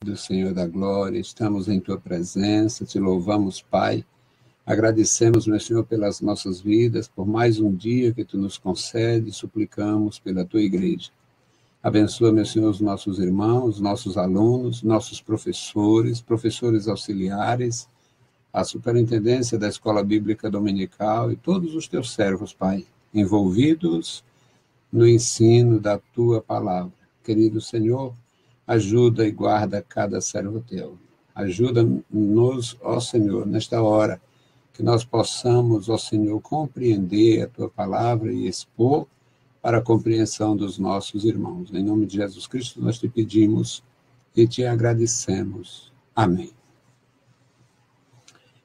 do Senhor da glória, estamos em Tua presença, Te louvamos, Pai, agradecemos, meu Senhor, pelas nossas vidas, por mais um dia que Tu nos concede, suplicamos pela Tua igreja. Abençoa, meu Senhor, os nossos irmãos, nossos alunos, nossos professores, professores auxiliares, a superintendência da Escola Bíblica Dominical e todos os Teus servos, Pai, envolvidos no ensino da Tua palavra. Querido Senhor, ajuda e guarda cada servo Teu. Ajuda-nos, ó Senhor, nesta hora, que nós possamos, ó Senhor, compreender a Tua palavra e expor para a compreensão dos nossos irmãos. Em nome de Jesus Cristo, nós Te pedimos e Te agradecemos. Amém.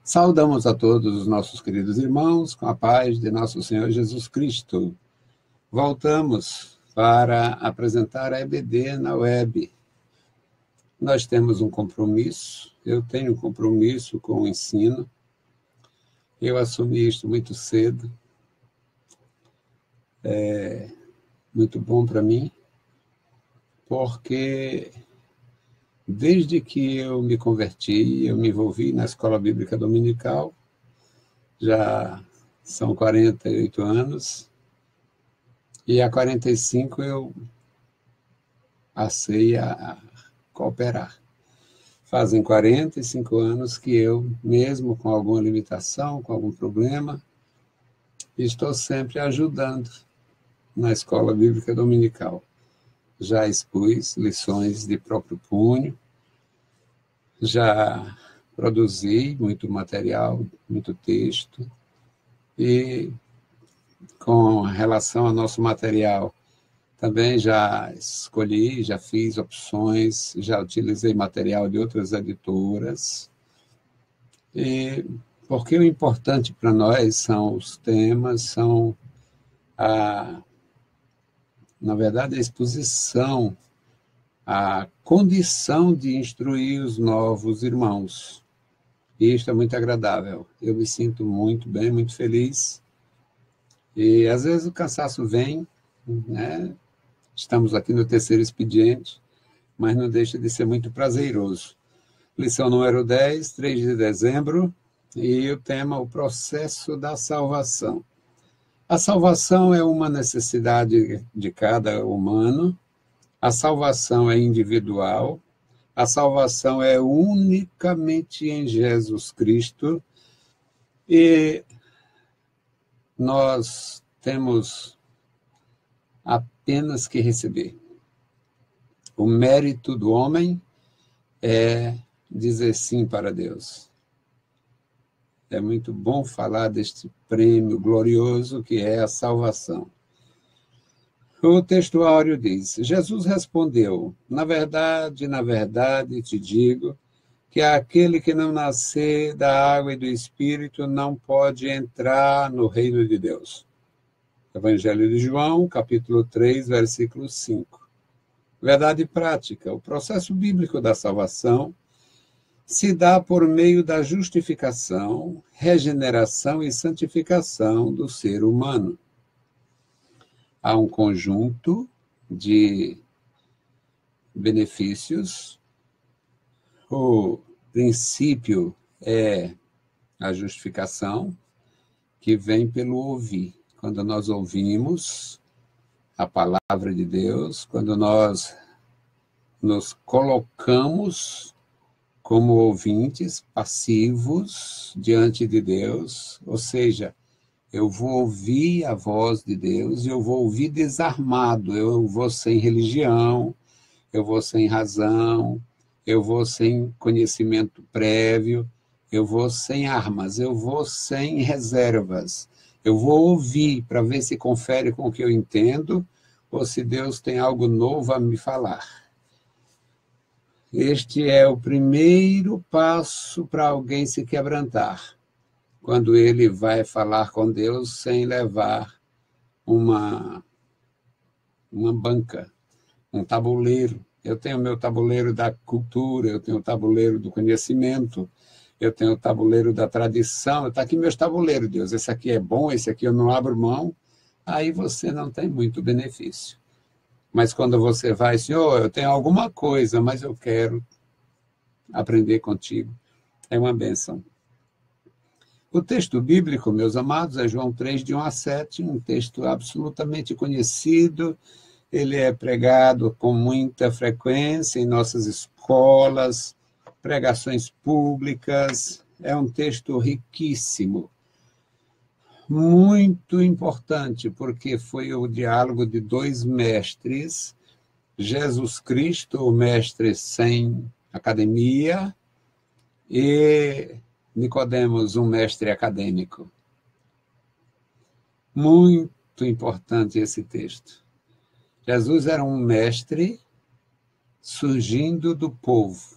Saudamos a todos os nossos queridos irmãos com a paz de nosso Senhor Jesus Cristo. Voltamos para apresentar a EBD na web. Nós temos um compromisso, eu tenho um compromisso com o ensino. Eu assumi isto muito cedo. É muito bom para mim, porque desde que eu me converti, eu me envolvi na Escola Bíblica Dominical, já são 48 anos, e há 45 eu passei a cooperar. Fazem 45 anos que eu, mesmo com alguma limitação, com algum problema, estou sempre ajudando na Escola Bíblica Dominical. Já expus lições de próprio punho, já produzi muito material, muito texto, e com relação ao nosso material, também já escolhi, já fiz opções, já utilizei material de outras editoras, e porque o importante para nós são os temas, são na verdade, a exposição, a condição de instruir os novos irmãos. E isto é muito agradável. Eu me sinto muito bem, muito feliz. E, às vezes, o cansaço vem, né? Estamos aqui no terceiro expediente, mas não deixa de ser muito prazeroso. Lição número 10, 3 de dezembro, e o tema, o processo da salvação. A salvação é uma necessidade de cada humano, a salvação é individual, a salvação é unicamente em Jesus Cristo, e nós temos apenas que receber. O mérito do homem é dizer sim para Deus. É muito bom falar deste prêmio glorioso que é a salvação. O textuário diz: Jesus respondeu, na verdade, te digo, que aquele que não nascer da água e do Espírito não pode entrar no reino de Deus. Evangelho de João, capítulo 3, versículo 5. Verdade prática. O processo bíblico da salvação se dá por meio da justificação, regeneração e santificação do ser humano. Há um conjunto de benefícios. O princípio é a justificação, que vem pelo ouvir. Quando nós ouvimos a palavra de Deus, quando nós nos colocamos como ouvintes passivos diante de Deus, ou seja, eu vou ouvir a voz de Deus, eu vou ouvir desarmado, eu vou sem religião, eu vou sem razão, eu vou sem conhecimento prévio, eu vou sem armas, eu vou sem reservas, eu vou ouvir para ver se confere com o que eu entendo ou se Deus tem algo novo a me falar. Este é o primeiro passo para alguém se quebrantar, quando ele vai falar com Deus sem levar uma banca, um tabuleiro. Eu tenho o meu tabuleiro da cultura, eu tenho o tabuleiro do conhecimento, eu tenho o tabuleiro da tradição. Está aqui meus tabuleiros, Deus. Esse aqui é bom, esse aqui eu não abro mão. Aí você não tem muito benefício. Mas quando você vai, Senhor, eu tenho alguma coisa, mas eu quero aprender contigo. É uma bênção. O texto bíblico, meus amados, é João 3, de 1 a 7, um texto absolutamente conhecido. Ele é pregado com muita frequência em nossas escolas, pregações públicas. É um texto riquíssimo, muito importante, porque foi o diálogo de dois mestres, Jesus Cristo, o mestre sem academia, e Nicodemos, um mestre acadêmico. Muito importante esse texto. Jesus era um mestre surgindo do povo.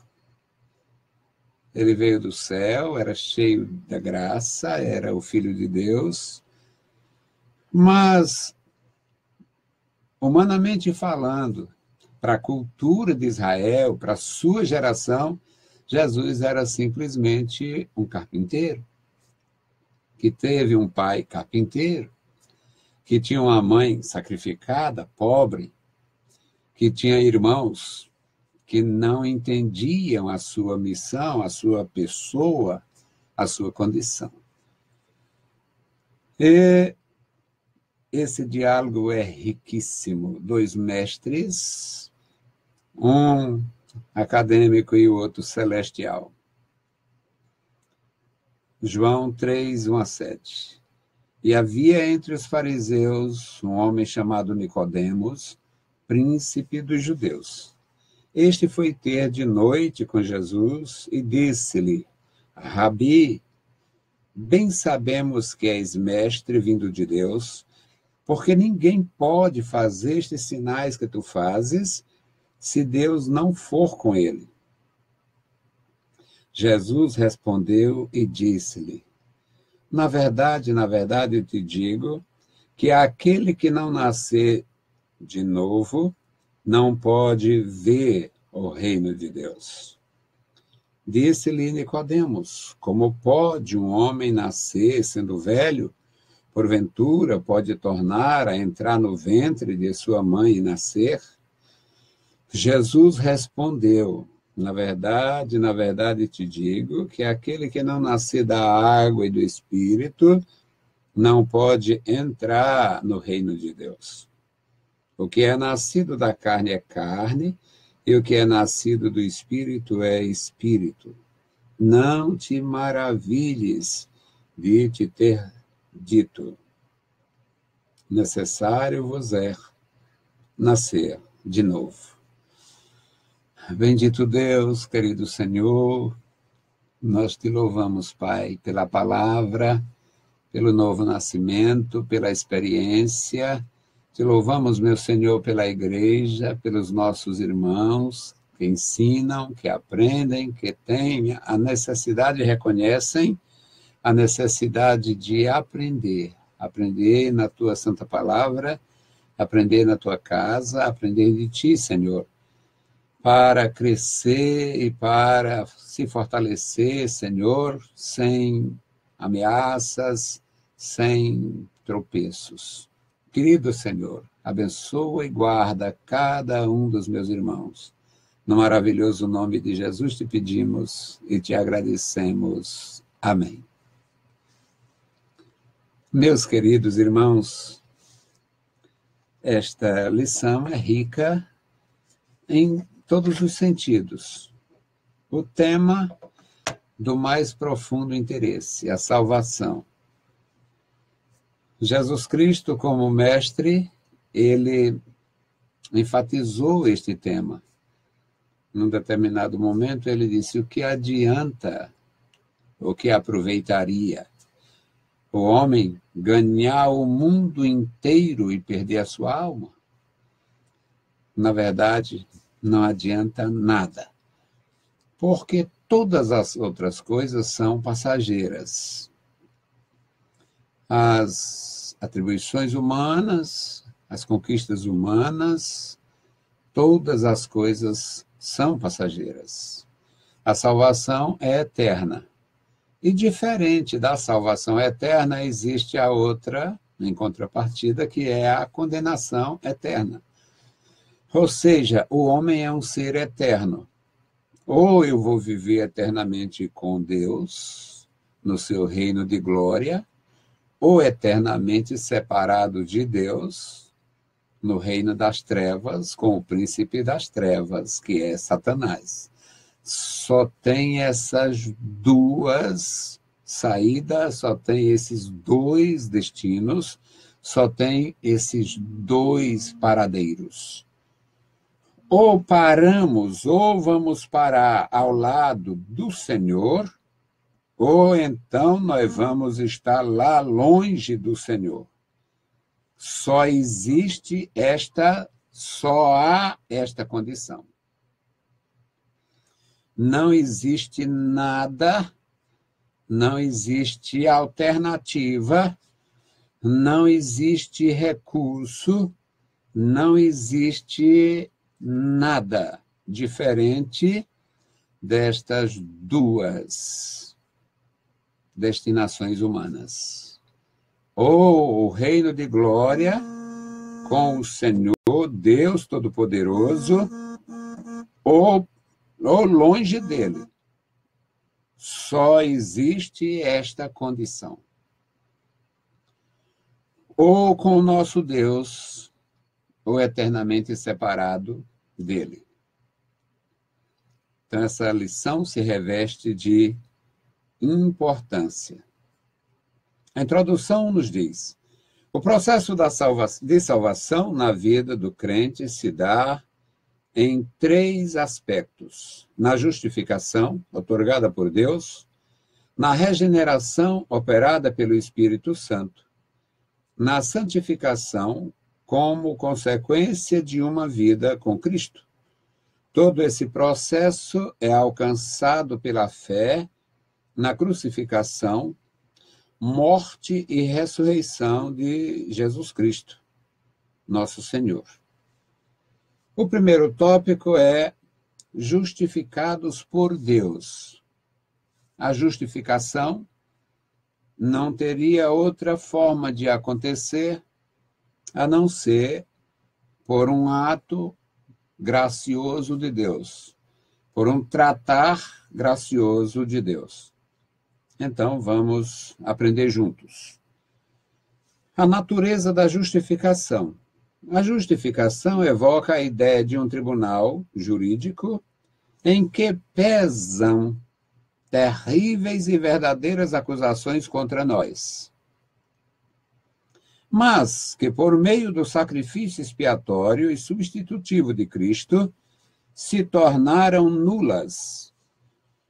Ele veio do céu, era cheio da graça, era o Filho de Deus, mas, humanamente falando, para a cultura de Israel, para a sua geração, Jesus era simplesmente um carpinteiro, que teve um pai carpinteiro, que tinha uma mãe sacrificada, pobre, que tinha irmãos que não entendiam a sua missão, a sua pessoa, a sua condição. E esse diálogo é riquíssimo. Dois mestres, um acadêmico e o outro celestial. João 3, 1 a 7. E havia entre os fariseus um homem chamado Nicodemos, príncipe dos judeus. Este foi ter de noite com Jesus e disse-lhe: Rabi, bem sabemos que és mestre vindo de Deus, porque ninguém pode fazer estes sinais que tu fazes se Deus não for com ele. Jesus respondeu e disse-lhe: na verdade, eu te digo que aquele que não nascer de novo não pode ver o reino de Deus. Disse-lhe Nicodemos: como pode um homem nascer sendo velho? Porventura pode tornar a entrar no ventre de sua mãe e nascer? Jesus respondeu: na verdade te digo que aquele que não nascer da água e do Espírito não pode entrar no reino de Deus. O que é nascido da carne é carne, e o que é nascido do Espírito é Espírito. Não te maravilhes de te ter dito: necessário vos é nascer de novo. Bendito Deus, querido Senhor, nós te louvamos, Pai, pela palavra, pelo novo nascimento, pela experiência. Te louvamos, meu Senhor, pela igreja, pelos nossos irmãos que ensinam, que aprendem, que têm a necessidade, reconhecem a necessidade de aprender. Aprender na tua santa palavra, aprender na tua casa, aprender de ti, Senhor, para crescer e para se fortalecer, Senhor, sem ameaças, sem tropeços. Querido Senhor, abençoa e guarda cada um dos meus irmãos. No maravilhoso nome de Jesus te pedimos e te agradecemos. Amém. Meus queridos irmãos, esta lição é rica em todos os sentidos. O tema do mais profundo interesse, a salvação. Jesus Cristo, como mestre, ele enfatizou este tema. Num determinado momento, ele disse: o que adianta, o que aproveitaria o homem ganhar o mundo inteiro e perder a sua alma? Na verdade, não adianta nada, porque todas as outras coisas são passageiras. As atribuições humanas, as conquistas humanas, todas as coisas são passageiras. A salvação é eterna. E diferente da salvação eterna, existe a outra, em contrapartida, que é a condenação eterna. Ou seja, o homem é um ser eterno. Ou eu vou viver eternamente com Deus, no seu reino de glória, ou eternamente separado de Deus, no reino das trevas, com o príncipe das trevas, que é Satanás. Só tem essas duas saídas, só tem esses dois destinos, só tem esses dois paradeiros. Ou paramos, ou vamos parar ao lado do Senhor, ou então nós vamos estar lá longe do Senhor. Só há esta condição. Não existe nada, não existe alternativa, não existe recurso, não existe nada diferente destas duas destinações humanas. Ou o reino de glória com o Senhor, Deus Todo-Poderoso, ou longe dele. Só existe esta condição. Ou com o nosso Deus, ou eternamente separado dele. Então, essa lição se reveste de importância. A introdução nos diz: o processo de salvação na vida do crente se dá em três aspectos: na justificação, otorgada por Deus, na regeneração, operada pelo Espírito Santo, na santificação, como consequência de uma vida com Cristo. Todo esse processo é alcançado pela fé na crucificação, morte e ressurreição de Jesus Cristo, nosso Senhor. O primeiro tópico é justificados por Deus. A justificação não teria outra forma de acontecer a não ser por um ato gracioso de Deus, por um tratar gracioso de Deus. Então, vamos aprender juntos. A natureza da justificação. A justificação evoca a ideia de um tribunal jurídico em que pesam terríveis e verdadeiras acusações contra nós, mas que, por meio do sacrifício expiatório e substitutivo de Cristo, se tornaram nulas.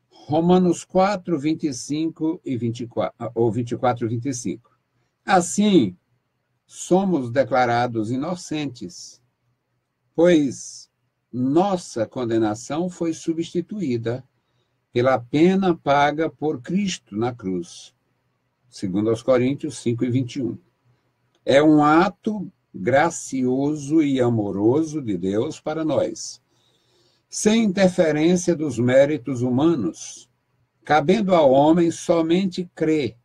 Romanos 4, 25 e 24, ou 24 e 25. Assim, somos declarados inocentes, pois nossa condenação foi substituída pela pena paga por Cristo na cruz. Segundo aos Coríntios 5 e 21. É um ato gracioso e amoroso de Deus para nós, sem interferência dos méritos humanos, cabendo ao homem somente crer,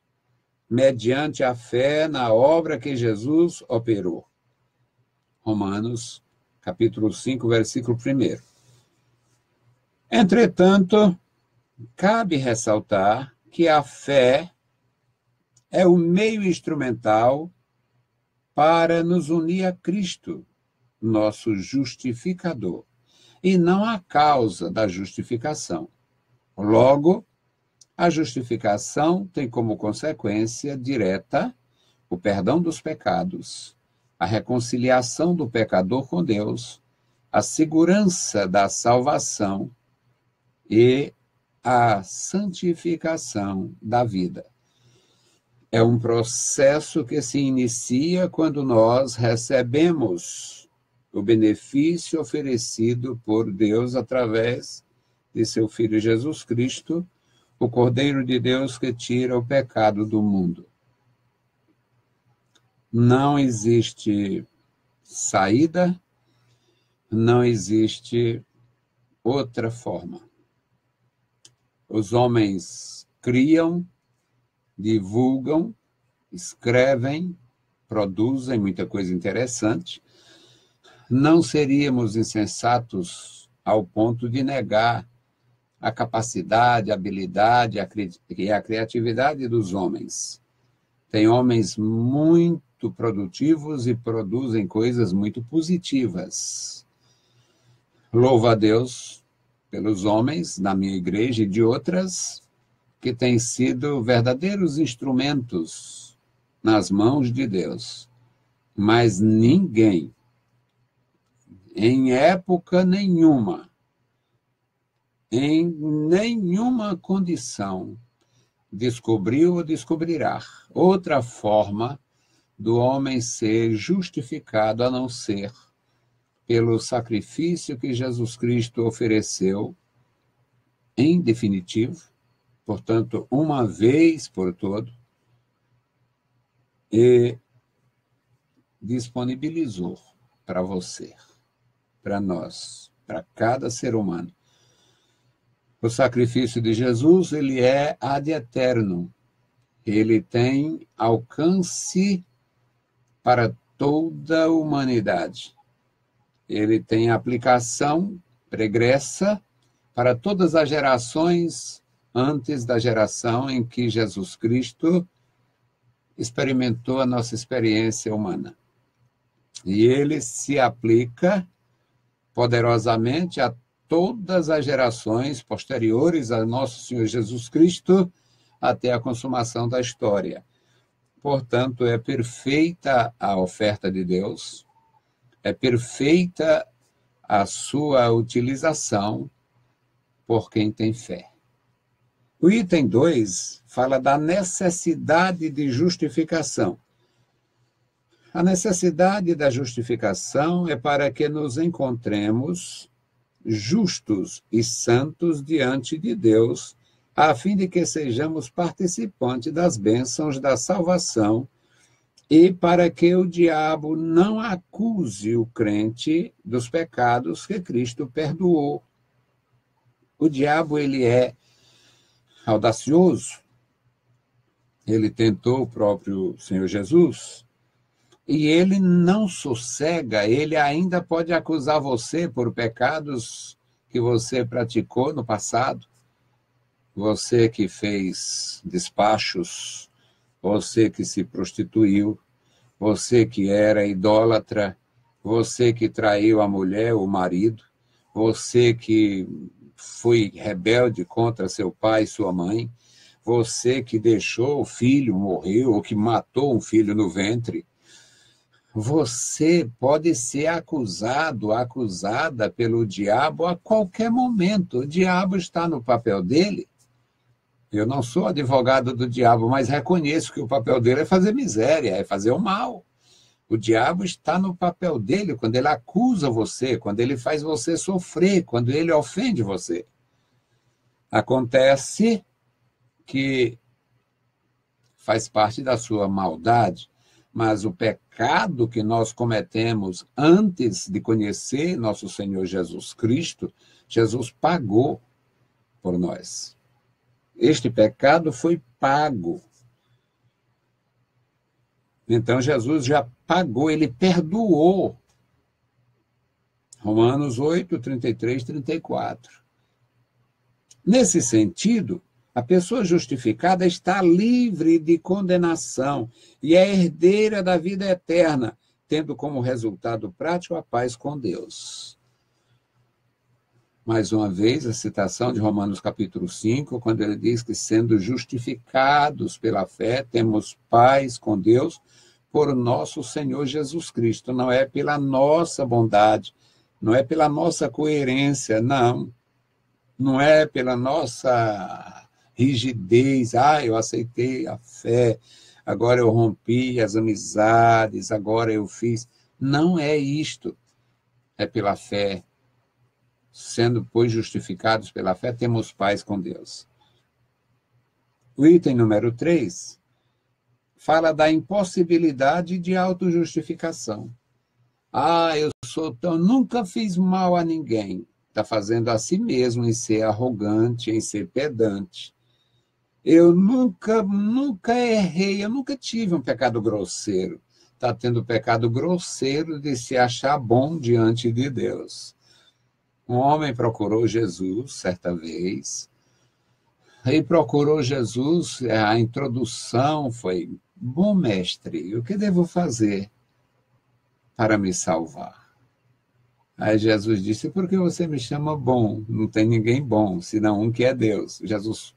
mediante a fé na obra que Jesus operou. Romanos, capítulo 5, versículo 1. Entretanto, cabe ressaltar que a fé é o meio instrumental para nos unir a Cristo, nosso justificador, e não a causa da justificação. Logo, a justificação tem como consequência direta o perdão dos pecados, a reconciliação do pecador com Deus, a segurança da salvação e a santificação da vida. É um processo que se inicia quando nós recebemos o benefício oferecido por Deus através de seu Filho Jesus Cristo, o Cordeiro de Deus que tira o pecado do mundo. Não existe saída, não existe outra forma. Os homens criam, divulgam, escrevem, produzem muita coisa interessante. Não seríamos insensatos ao ponto de negar a capacidade, a habilidade e a criatividade dos homens. Tem homens muito produtivos e produzem coisas muito positivas. Louvo a Deus pelos homens na minha igreja e de outras que têm sido verdadeiros instrumentos nas mãos de Deus. Mas ninguém, em época nenhuma, em nenhuma condição, descobriu ou descobrirá outra forma do homem ser justificado a não ser pelo sacrifício que Jesus Cristo ofereceu, em definitivo, portanto, uma vez por todo, e disponibilizou para você, para nós, para cada ser humano. O sacrifício de Jesus, ele é ad eternum. Ele tem alcance para toda a humanidade. Ele tem aplicação pregressa para todas as gerações antes da geração em que Jesus Cristo experimentou a nossa experiência humana. E ele se aplica poderosamente a todas as gerações posteriores a nosso Senhor Jesus Cristo até a consumação da história. Portanto, é perfeita a oferta de Deus, é perfeita a sua utilização por quem tem fé. O item 2 fala da necessidade de justificação. A necessidade da justificação é para que nos encontremos justos e santos diante de Deus, a fim de que sejamos participantes das bênçãos da salvação e para que o diabo não acuse o crente dos pecados que Cristo perdoou. O diabo, ele é audacioso. Ele tentou o próprio Senhor Jesus e ele não sossega, ele ainda pode acusar você por pecados que você praticou no passado. Você que fez despachos, você que se prostituiu, você que era idólatra, você que traiu a mulher, o marido, você que foi rebelde contra seu pai e sua mãe, você que deixou o filho morrer ou que matou um filho no ventre. Você pode ser acusado, acusada pelo diabo a qualquer momento. O diabo está no papel dele. Eu não sou advogado do diabo, mas reconheço que o papel dele é fazer miséria, é fazer o mal. O diabo está no papel dele quando ele acusa você, quando ele faz você sofrer, quando ele ofende você. Acontece que faz parte da sua maldade, mas o pecado que nós cometemos antes de conhecer nosso Senhor Jesus Cristo, Jesus pagou por nós. Este pecado foi pago. Então, Jesus já pagou, ele perdoou. Romanos 8, 33, 34. Nesse sentido, a pessoa justificada está livre de condenação e é herdeira da vida eterna, tendo como resultado prático a paz com Deus. Mais uma vez, a citação de Romanos capítulo 5, quando ele diz que, sendo justificados pela fé, temos paz com Deus por nosso Senhor Jesus Cristo. Não é pela nossa bondade, não é pela nossa coerência, não. Não é pela nossa rigidez. Eu aceitei a fé, agora eu rompi as amizades, agora eu fiz. Não é isto. É pela fé. Sendo, pois, justificados pela fé, temos paz com Deus. O item número 3 fala da impossibilidade de autojustificação. Nunca fiz mal a ninguém. Está fazendo a si mesmo em ser arrogante, em ser pedante. Eu nunca errei, eu nunca tive um pecado grosseiro. Está tendo pecado grosseiro de se achar bom diante de Deus. Um homem procurou Jesus certa vez, e procurou Jesus, a introdução foi: bom mestre, o que devo fazer para me salvar? Aí Jesus disse: por que você me chama bom? Não tem ninguém bom, senão um que é Deus. Jesus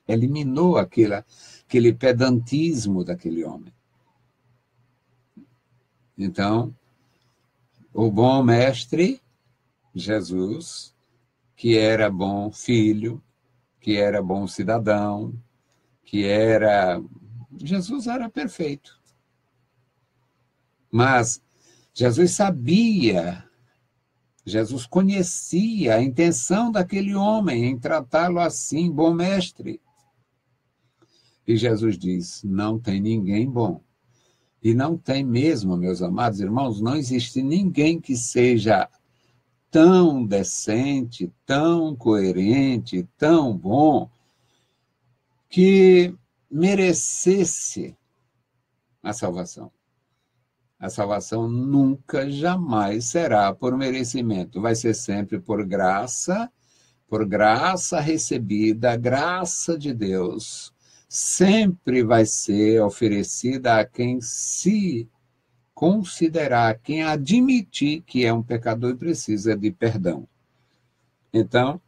eliminou aquele pedantismo daquele homem. Então, o bom mestre, Jesus, que era bom filho, que era bom cidadão, que era... Jesus era perfeito. Mas Jesus sabia, Jesus conhecia a intenção daquele homem em tratá-lo assim, bom mestre. E Jesus diz: não tem ninguém bom. E não tem mesmo, meus amados irmãos, não existe ninguém que seja tão decente, tão coerente, tão bom, que merecesse a salvação. A salvação nunca, jamais será por merecimento. Vai ser sempre por graça recebida, a graça de Deus sempre vai ser oferecida a quem se considerar, quem admitir que é um pecador e precisa de perdão. Então,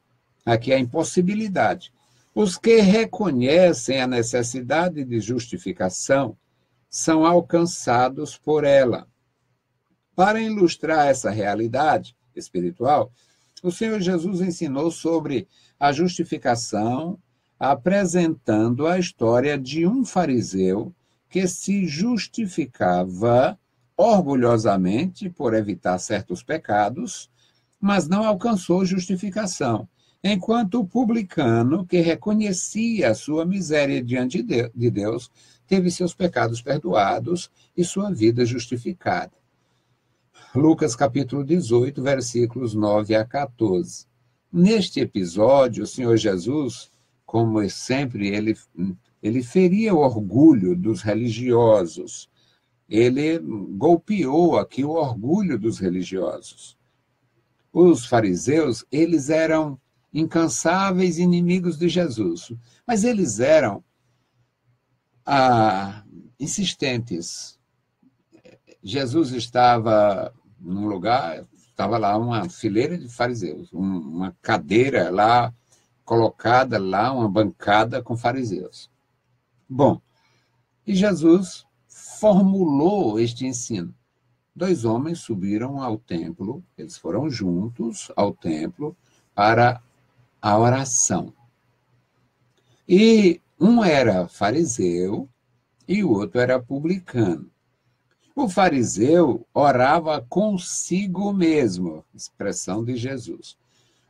aqui é a impossibilidade. Os que reconhecem a necessidade de justificação são alcançados por ela. Para ilustrar essa realidade espiritual, o Senhor Jesus ensinou sobre a justificação, apresentando a história de um fariseu que se justificava orgulhosamente por evitar certos pecados, mas não alcançou justificação, enquanto o publicano, que reconhecia a sua miséria diante de Deus, teve seus pecados perdoados e sua vida justificada. Lucas capítulo 18, versículos 9 a 14. Neste episódio, o Senhor Jesus, como sempre, ele feria o orgulho dos religiosos. Ele golpeou aqui o orgulho dos religiosos. Os fariseus, eles eram incansáveis inimigos de Jesus, mas eles eram insistentes. Jesus estava num lugar, estava lá uma fileira de fariseus, uma cadeira lá, colocada lá, uma bancada com fariseus. Bom, e Jesus formulou este ensino. 2 homens subiram ao templo, eles foram juntos ao templo para a oração. E um era fariseu e o outro era publicano. O fariseu orava consigo mesmo, expressão de Jesus.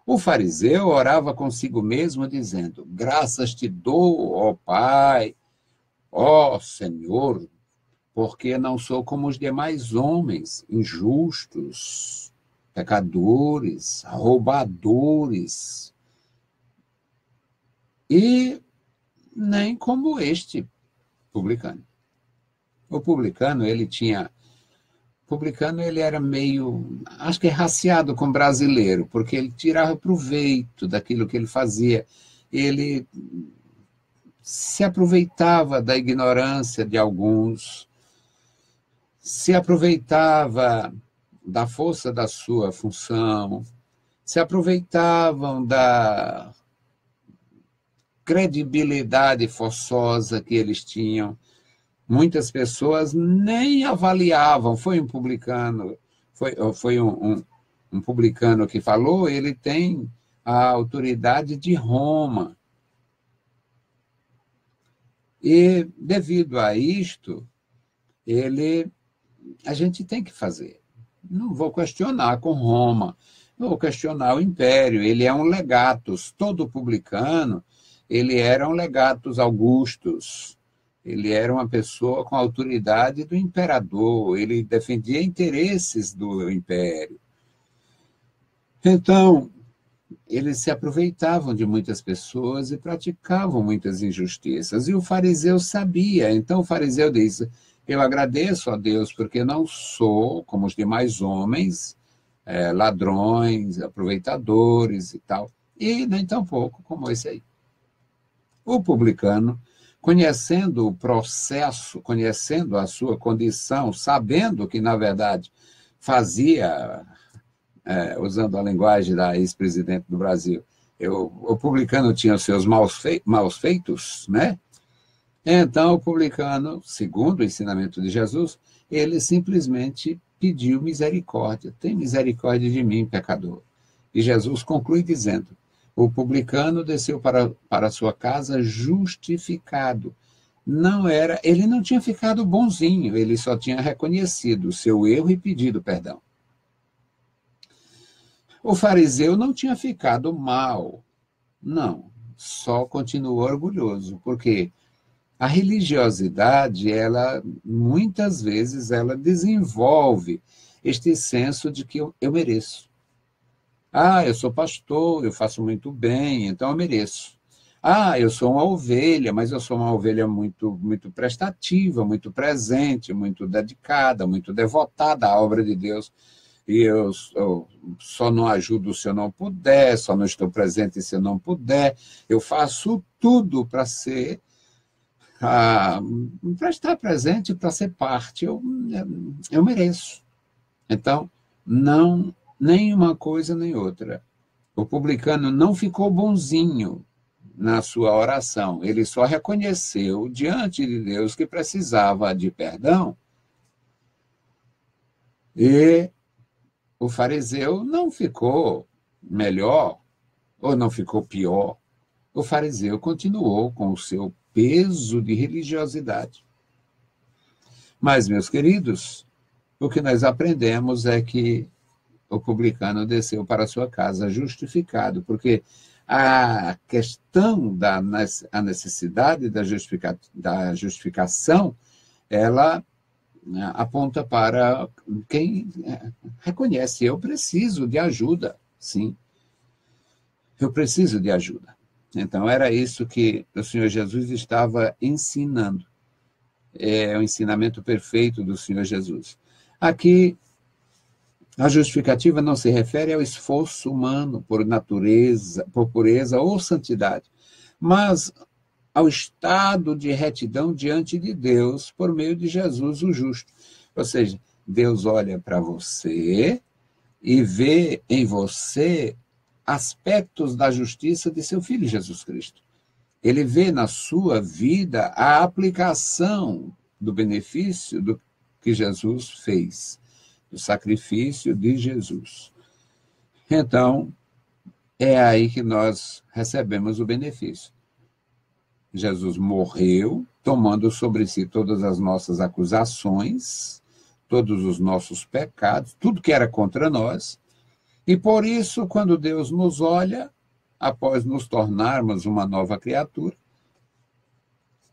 O fariseu orava consigo mesmo dizendo: graças te dou, ó Pai, ó Senhor, porque não sou como os demais homens, injustos, pecadores, roubadores, e nem como este publicano. O publicano, ele era meio, acho que raciado com brasileiro, porque ele tirava proveito daquilo que ele fazia. Ele se aproveitava da ignorância de alguns, se aproveitava da força da sua função, se aproveitavam da credibilidade forçosa que eles tinham. Muitas pessoas nem avaliavam. Foi um publicano, foi um publicano que falou, ele tem a autoridade de Roma. E, devido a isto, a gente tem que fazer. Não vou questionar com Roma, não vou questionar o império, ele é um legatus. Todo publicano, ele era um legatus augustus. Ele era uma pessoa com a autoridade do imperador, ele defendia interesses do império. Então, eles se aproveitavam de muitas pessoas e praticavam muitas injustiças. E o fariseu sabia. Então, o fariseu disse: eu agradeço a Deus porque não sou como os demais homens, ladrões, aproveitadores e tal, e nem tão pouco como esse aí. O publicano, conhecendo o processo, conhecendo a sua condição, sabendo que, na verdade, fazia, usando a linguagem da ex-presidente do Brasil, o publicano tinha os seus maus feitos, né? Então, o publicano, segundo o ensinamento de Jesus, ele simplesmente pediu misericórdia. Tem misericórdia de mim, pecador. E Jesus conclui dizendo, o publicano desceu para sua casa justificado. Ele não tinha ficado bonzinho, ele só tinha reconhecido o seu erro e pedido perdão. O fariseu não tinha ficado mal, não, só continuou orgulhoso, porque a religiosidade, muitas vezes, ela desenvolve este senso de que eu mereço. Eu sou pastor, eu faço muito bem, então eu mereço. Eu sou uma ovelha, mas eu sou uma ovelha muito, muito prestativa, muito presente, muito dedicada, muito devotada à obra de Deus. E eu só não ajudo se eu não puder, só não estou presente se eu não puder. Eu faço tudo para estar presente, para ser parte. Eu mereço. Então, não, nem uma coisa nem outra. O publicano não ficou bonzinho na sua oração. Ele só reconheceu diante de Deus que precisava de perdão. E o fariseu não ficou melhor ou não ficou pior. O fariseu continuou com o seu peso de religiosidade. Mas, meus queridos, o que nós aprendemos é que o publicano desceu para sua casa justificado, porque a questão da necessidade da justificação, ela aponta para quem reconhece, eu preciso de ajuda, sim, eu preciso de ajuda. Então, era isso que o Senhor Jesus estava ensinando. É o ensinamento perfeito do Senhor Jesus. Aqui, a justificativa não se refere ao esforço humano por natureza, por pureza ou santidade, mas ao estado de retidão diante de Deus por meio de Jesus, o justo. Ou seja, Deus olha para você e vê em você aspectos da justiça de seu Filho Jesus Cristo. Ele vê na sua vida a aplicação do benefício do que Jesus fez, do sacrifício de Jesus. Então, é aí que nós recebemos o benefício. Jesus morreu, tomando sobre si todas as nossas acusações, todos os nossos pecados, tudo que era contra nós, e por isso, quando Deus nos olha, após nos tornarmos uma nova criatura,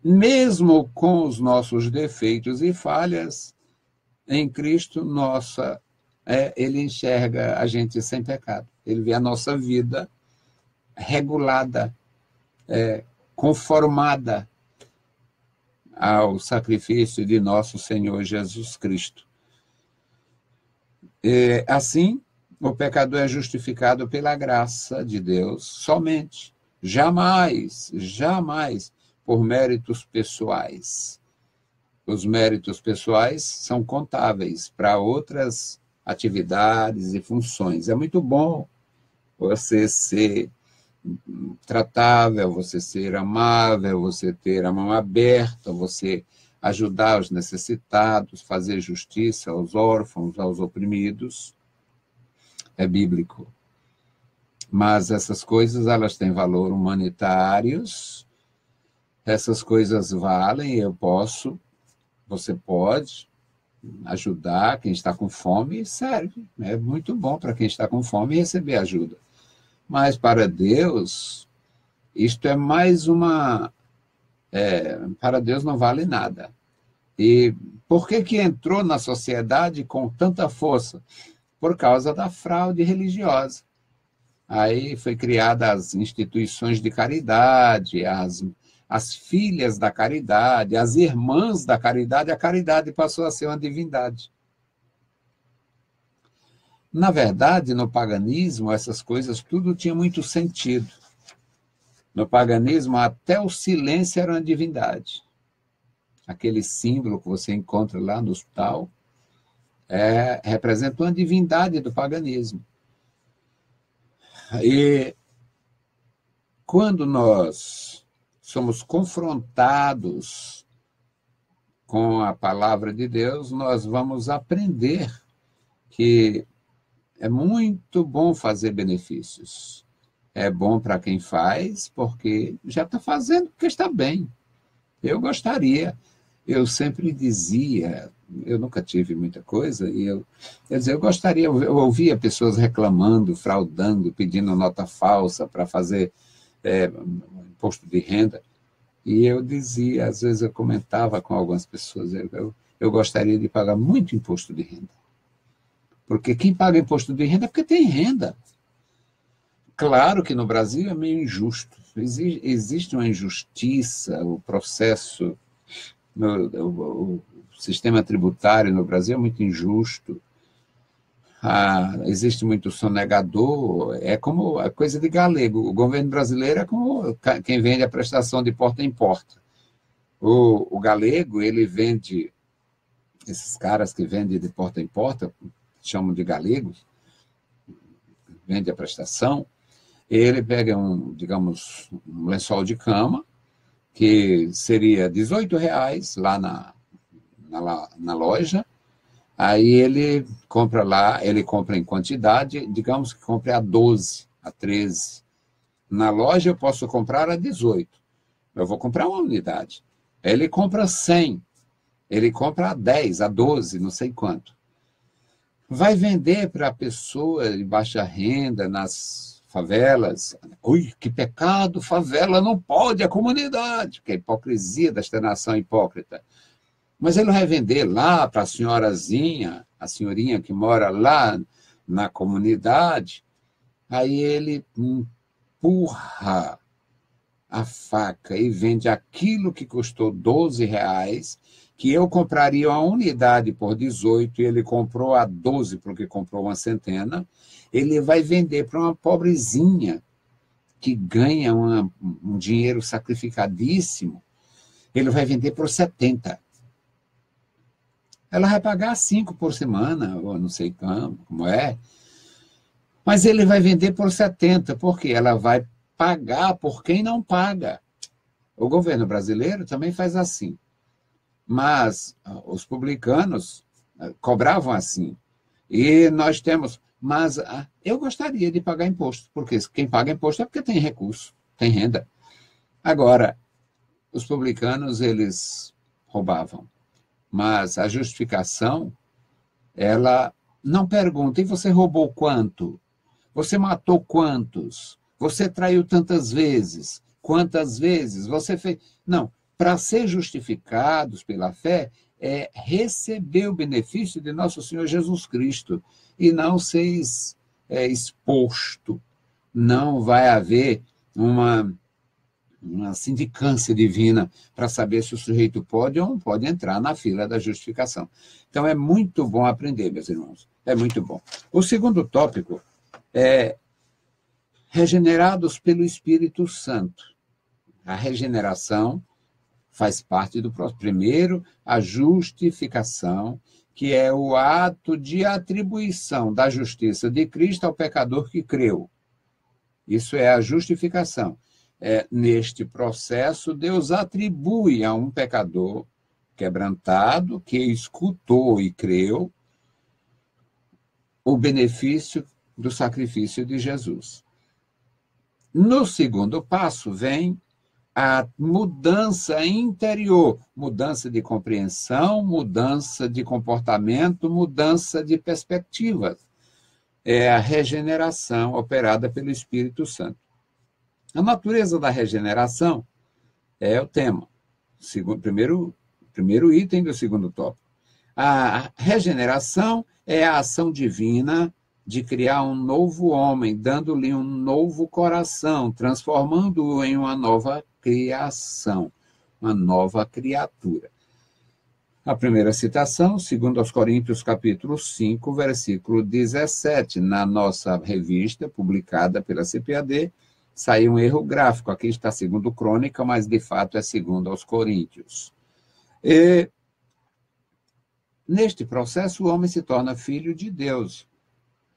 mesmo com os nossos defeitos e falhas, em Cristo, ele enxerga a gente sem pecado. Ele vê a nossa vida regulada, conformada ao sacrifício de nosso Senhor Jesus Cristo. Assim, o pecador é justificado pela graça de Deus somente, jamais por méritos pessoais. Os méritos pessoais são contáveis para outras atividades e funções. É muito bom você ser tratável, você ser amável, você ter a mão aberta, você ajudar os necessitados, fazer justiça aos órfãos, aos oprimidos. É bíblico. Mas essas coisas, elas têm valor humanitários, essas coisas valem, você pode ajudar quem está com fome, serve. É muito bom para quem está com fome receber ajuda. Mas para Deus, isto é mais para Deus não vale nada. E por que entrou na sociedade com tanta força? Por causa da fraude religiosa. Aí foi criada as instituições de caridade, as filhas da caridade, as irmãs da caridade, a caridade passou a ser uma divindade. Na verdade, no paganismo, essas coisas tudo tinha muito sentido. No paganismo, até o silêncio era uma divindade. Aquele símbolo que você encontra lá no hospital representa uma divindade do paganismo. E quando nós somos confrontados com a palavra de Deus, nós vamos aprender que é muito bom fazer benefícios. É bom para quem faz, porque já está fazendo porque está bem. Eu gostaria, eu sempre dizia, eu nunca tive muita coisa, e eu dizia, eu gostaria, eu ouvia pessoas reclamando, fraudando, pedindo nota falsa para fazer imposto de renda, e eu dizia, às vezes eu comentava com algumas pessoas, eu gostaria de pagar muito imposto de renda. Porque quem paga imposto de renda é porque tem renda. Claro que no Brasil é meio injusto. Existe uma injustiça, o processo, o sistema tributário no Brasil é muito injusto. Existe muito sonegador, é como a coisa de galego. O governo brasileiro é como quem vende a prestação de porta em porta. O galego, ele vende, esses caras que vendem de porta em porta, chamam de galegos, vende a prestação, ele pega digamos, um lençol de cama, que seria R$18 lá na loja, aí ele compra lá, ele compra em quantidade, digamos que compre a 12, a 13. Na loja eu posso comprar a 18, eu vou comprar uma unidade. Ele compra 100, ele compra a 10, a 12, não sei quanto. Vai vender para a pessoa de baixa renda, nas favelas. Ui, que pecado, favela não pode, a comunidade, que é a hipocrisia desta nação hipócrita. Mas ele vai vender lá para a senhorazinha, a senhorinha que mora lá na comunidade, aí ele empurra a faca e vende aquilo que custou R$12, que eu compraria uma unidade por 18, e ele comprou a 12 porque comprou uma centena, ele vai vender para uma pobrezinha que ganha um dinheiro sacrificadíssimo, ele vai vender por 70. Ela vai pagar 5 por semana, ou não sei como é, mas ele vai vender por 70, porque ela vai pagar por quem não paga. O governo brasileiro também faz assim. Mas os publicanos cobravam assim. E nós temos... Mas eu gostaria de pagar imposto, porque quem paga imposto é porque tem recurso, tem renda. Agora, os publicanos, eles roubavam. Mas a justificação, ela não pergunta, e você roubou quanto? Você matou quantos? Você traiu tantas vezes? Quantas vezes? Você fez... Não. Para ser justificados pela fé, é receber o benefício de nosso Senhor Jesus Cristo e não ser exposto. Não vai haver uma sindicância divina para saber se o sujeito pode ou não pode entrar na fila da justificação. Então, é muito bom aprender, meus irmãos. É muito bom. O segundo tópico é regenerados pelo Espírito Santo. A regeneração faz parte do próximo. Primeiro, a justificação, que é o ato de atribuição da justiça de Cristo ao pecador que creu. Isso é a justificação. Neste processo, Deus atribui a um pecador quebrantado, que escutou e creu, o benefício do sacrifício de Jesus. No segundo passo, vem a mudança interior, mudança de compreensão, mudança de comportamento, mudança de perspectiva. É a regeneração operada pelo Espírito Santo. A natureza da regeneração é o tema, primeiro item do segundo tópico. A regeneração é a ação divina de criar um novo homem, dando-lhe um novo coração, transformando-o em uma nova criação, uma nova criatura. A primeira citação, segundo aos Coríntios, capítulo 5, versículo 17. Na nossa revista, publicada pela CPAD, saiu um erro gráfico. Aqui está segundo Crônica, mas de fato é segundo aos Coríntios. E neste processo, o homem se torna filho de Deus.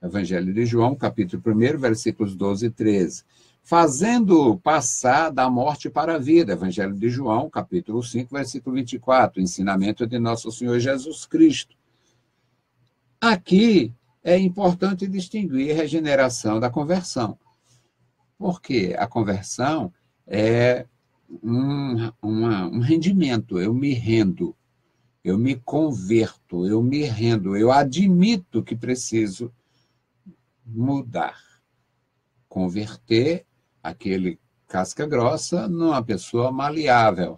Evangelho de João, capítulo 1, versículos 12 e 13. Fazendo passar da morte para a vida. Evangelho de João, capítulo 5, versículo 24. Ensinamento de nosso Senhor Jesus Cristo. Aqui é importante distinguir a regeneração da conversão. Porque a conversão é um rendimento. Eu me rendo, eu me converto, eu me rendo, eu admito que preciso mudar. Converter aquele casca grossa numa pessoa maleável,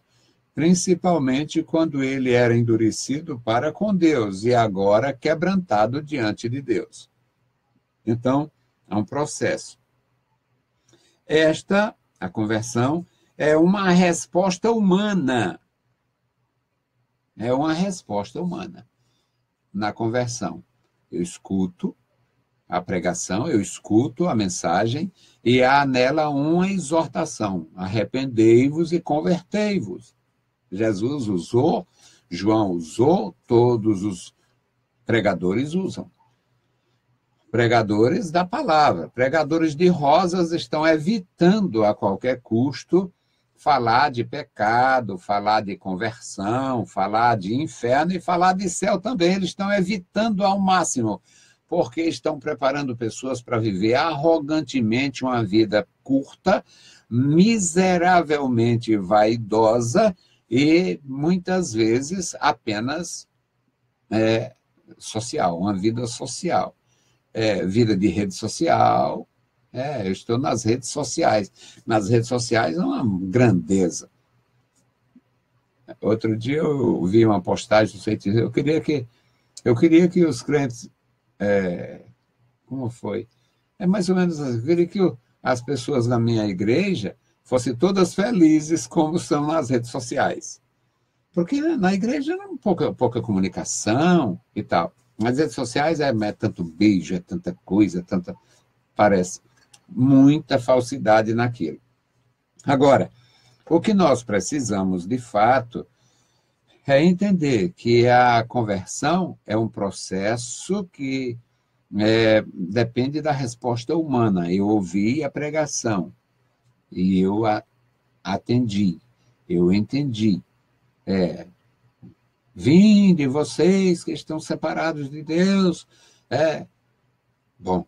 principalmente quando ele era endurecido para com Deus e agora quebrantado diante de Deus. Então, é um processo. A conversão, é uma resposta humana. É uma resposta humana na conversão. Eu escuto a pregação, eu escuto a mensagem e há nela uma exortação. Arrependei-vos e convertei-vos. Jesus usou, João usou, todos os pregadores usam. Pregadores da palavra, pregadores de rosas estão evitando a qualquer custo falar de pecado, falar de conversão, falar de inferno e falar de céu também. Eles estão evitando ao máximo, porque estão preparando pessoas para viver arrogantemente uma vida curta, miseravelmente vaidosa e, muitas vezes, apenas social, uma vida social. Vida de rede social, eu estou nas redes sociais. Nas redes sociais é uma grandeza. Outro dia eu vi uma postagem, eu queria que os crentes... como foi? É mais ou menos assim, eu queria que as pessoas na minha igreja fossem todas felizes como são nas redes sociais. Porque na igreja é pouca comunicação e tal. Nas redes sociais é tanto beijo, é tanta coisa, parece muita falsidade naquilo. Agora, o que nós precisamos, de fato, é entender que a conversão é um processo que depende da resposta humana. Eu ouvi a pregação e eu atendi, eu entendi. Vinde vocês que estão separados de Deus. Bom,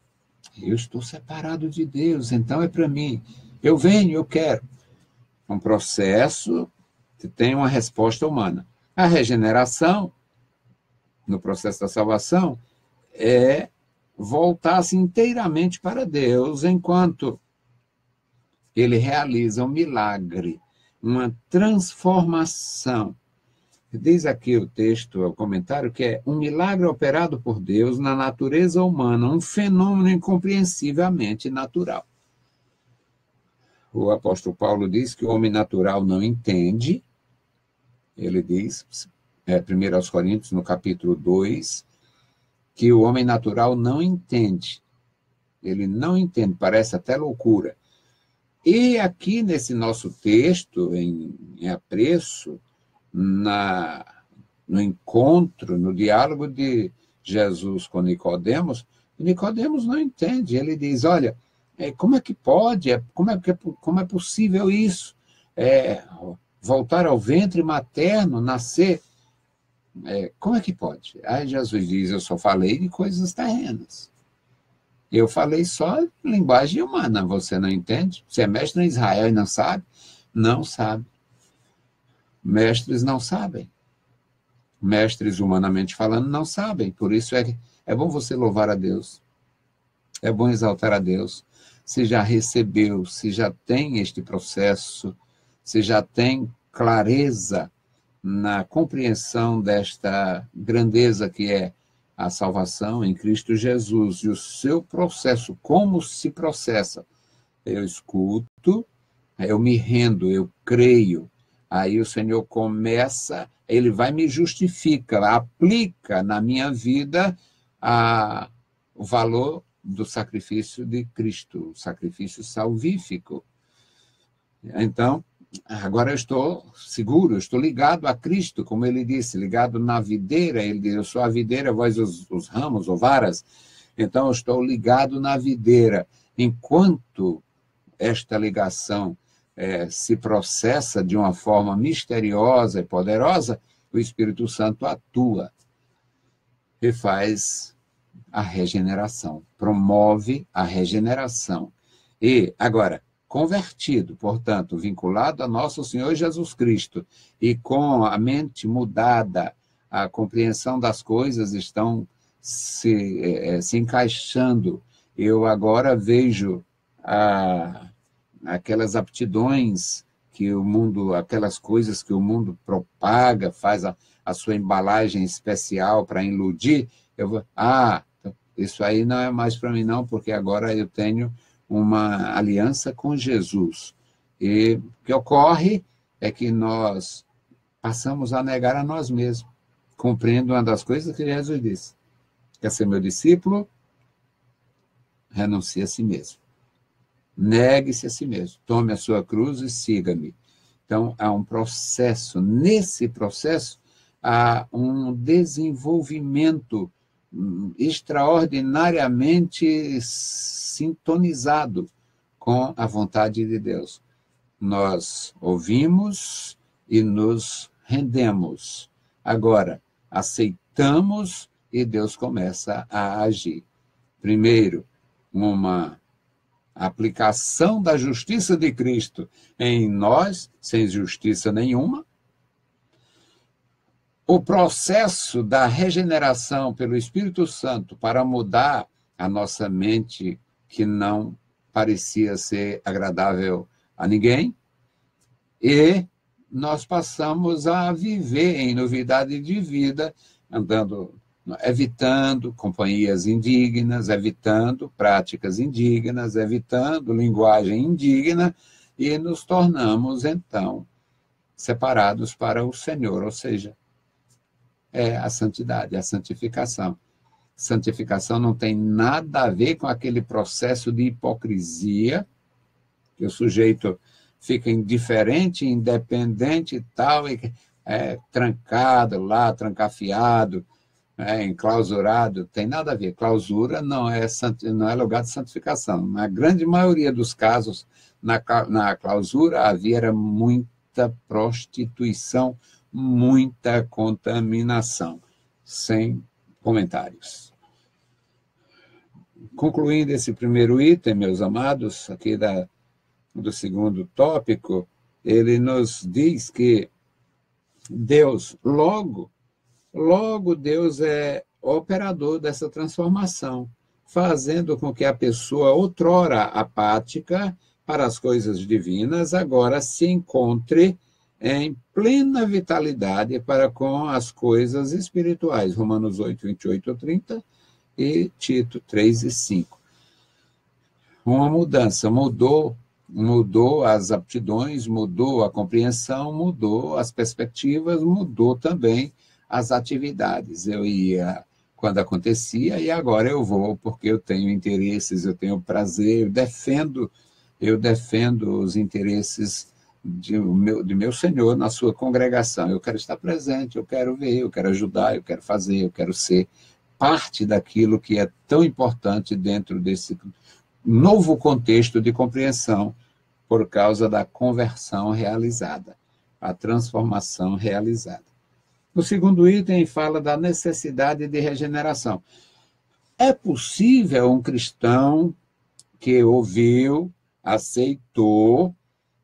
eu estou separado de Deus, então é para mim. Eu venho, eu quero. Um processo que tem uma resposta humana. A regeneração, no processo da salvação, é voltar-se inteiramente para Deus, enquanto ele realiza um milagre, uma transformação. Diz aqui o texto, o comentário, que é um milagre operado por Deus na natureza humana, um fenômeno incompreensivelmente natural. O apóstolo Paulo diz que o homem natural não entende, ele diz, 1 aos Coríntios, no capítulo 2, que o homem natural não entende. Ele não entende, parece até loucura. E aqui nesse nosso texto, em apreço, no encontro, no diálogo de Jesus com Nicodemos, Nicodemos não entende. Ele diz, olha, como é que pode? Como é possível isso? Voltar ao ventre materno, nascer? Como é que pode? Aí Jesus diz, eu só falei de coisas terrenas. Eu falei só linguagem humana, você não entende? Você é mestre em Israel e não sabe? Não sabe. Mestres não sabem. Mestres, humanamente falando, não sabem. Por isso é bom você louvar a Deus. É bom exaltar a Deus. Se já recebeu, se já tem este processo, se já tem clareza na compreensão desta grandeza que é a salvação em Cristo Jesus e o seu processo, como se processa. Eu escuto, eu me rendo, eu creio, Aí o Senhor começa, ele vai me justifica, aplica na minha vida o valor do sacrifício de Cristo, o sacrifício salvífico. Então, agora eu estou seguro, eu estou ligado a Cristo, como ele disse, ligado na videira. Ele diz, eu sou a videira, vós os ramos ou varas. Então, eu estou ligado na videira. Enquanto esta ligação se processa de uma forma misteriosa e poderosa, o Espírito Santo atua e faz a regeneração, promove a regeneração. E, agora, convertido, portanto, vinculado a nosso Senhor Jesus Cristo, e com a mente mudada, a compreensão das coisas estão se encaixando. Eu agora vejo aquelas aptidões que o mundo, aquelas coisas que o mundo propaga, faz a sua embalagem especial para iludir, eu vou, isso aí não é mais para mim não, porque agora eu tenho uma aliança com Jesus. E o que ocorre é que nós passamos a negar a nós mesmos, cumprindo uma das coisas que Jesus disse. Quer ser meu discípulo? Renuncie a si mesmo. Negue-se a si mesmo. Tome a sua cruz e siga-me. Então, há um processo. Nesse processo, há um desenvolvimento extraordinariamente sintonizado com a vontade de Deus. Nós ouvimos e nos rendemos. Agora, aceitamos e Deus começa a agir. Primeiro, uma aplicação da justiça de Cristo em nós, sem justiça nenhuma. O processo da regeneração pelo Espírito Santo para mudar a nossa mente, que não parecia ser agradável a ninguém, e nós passamos a viver em novidade de vida, evitando companhias indignas, evitando práticas indignas, evitando linguagem indigna, e nos tornamos, então, separados para o Senhor, ou seja, a santidade, a santificação. Santificação não tem nada a ver com aquele processo de hipocrisia, que o sujeito fica indiferente, independente e tal, e trancado lá, trancafiado, enclausurado, tem nada a ver. Clausura não é lugar de santificação. Na grande maioria dos casos, na clausura havia muita prostituição, muita contaminação. Sem comentários. Concluindo esse primeiro item, meus amados, aqui do segundo tópico, ele nos diz que Deus, logo Deus é operador dessa transformação, fazendo com que a pessoa, outrora apática para as coisas divinas, agora se encontre em plena vitalidade para com as coisas espirituais. Romanos 8, 28 a 30 e Tito 3 e 5. Uma mudança, mudou as aptidões, mudou a compreensão, mudou as perspectivas, mudou também as atividades. Eu ia quando acontecia e agora eu vou porque eu tenho interesses, eu tenho prazer, eu defendo os interesses de meu Senhor na sua congregação. Eu quero estar presente, eu quero ver, eu quero ajudar, eu quero fazer, eu quero ser parte daquilo que é tão importante dentro desse novo contexto de compreensão por causa da conversão realizada, a transformação realizada. O segundo item fala da necessidade de regeneração. É possível um cristão que ouviu, aceitou,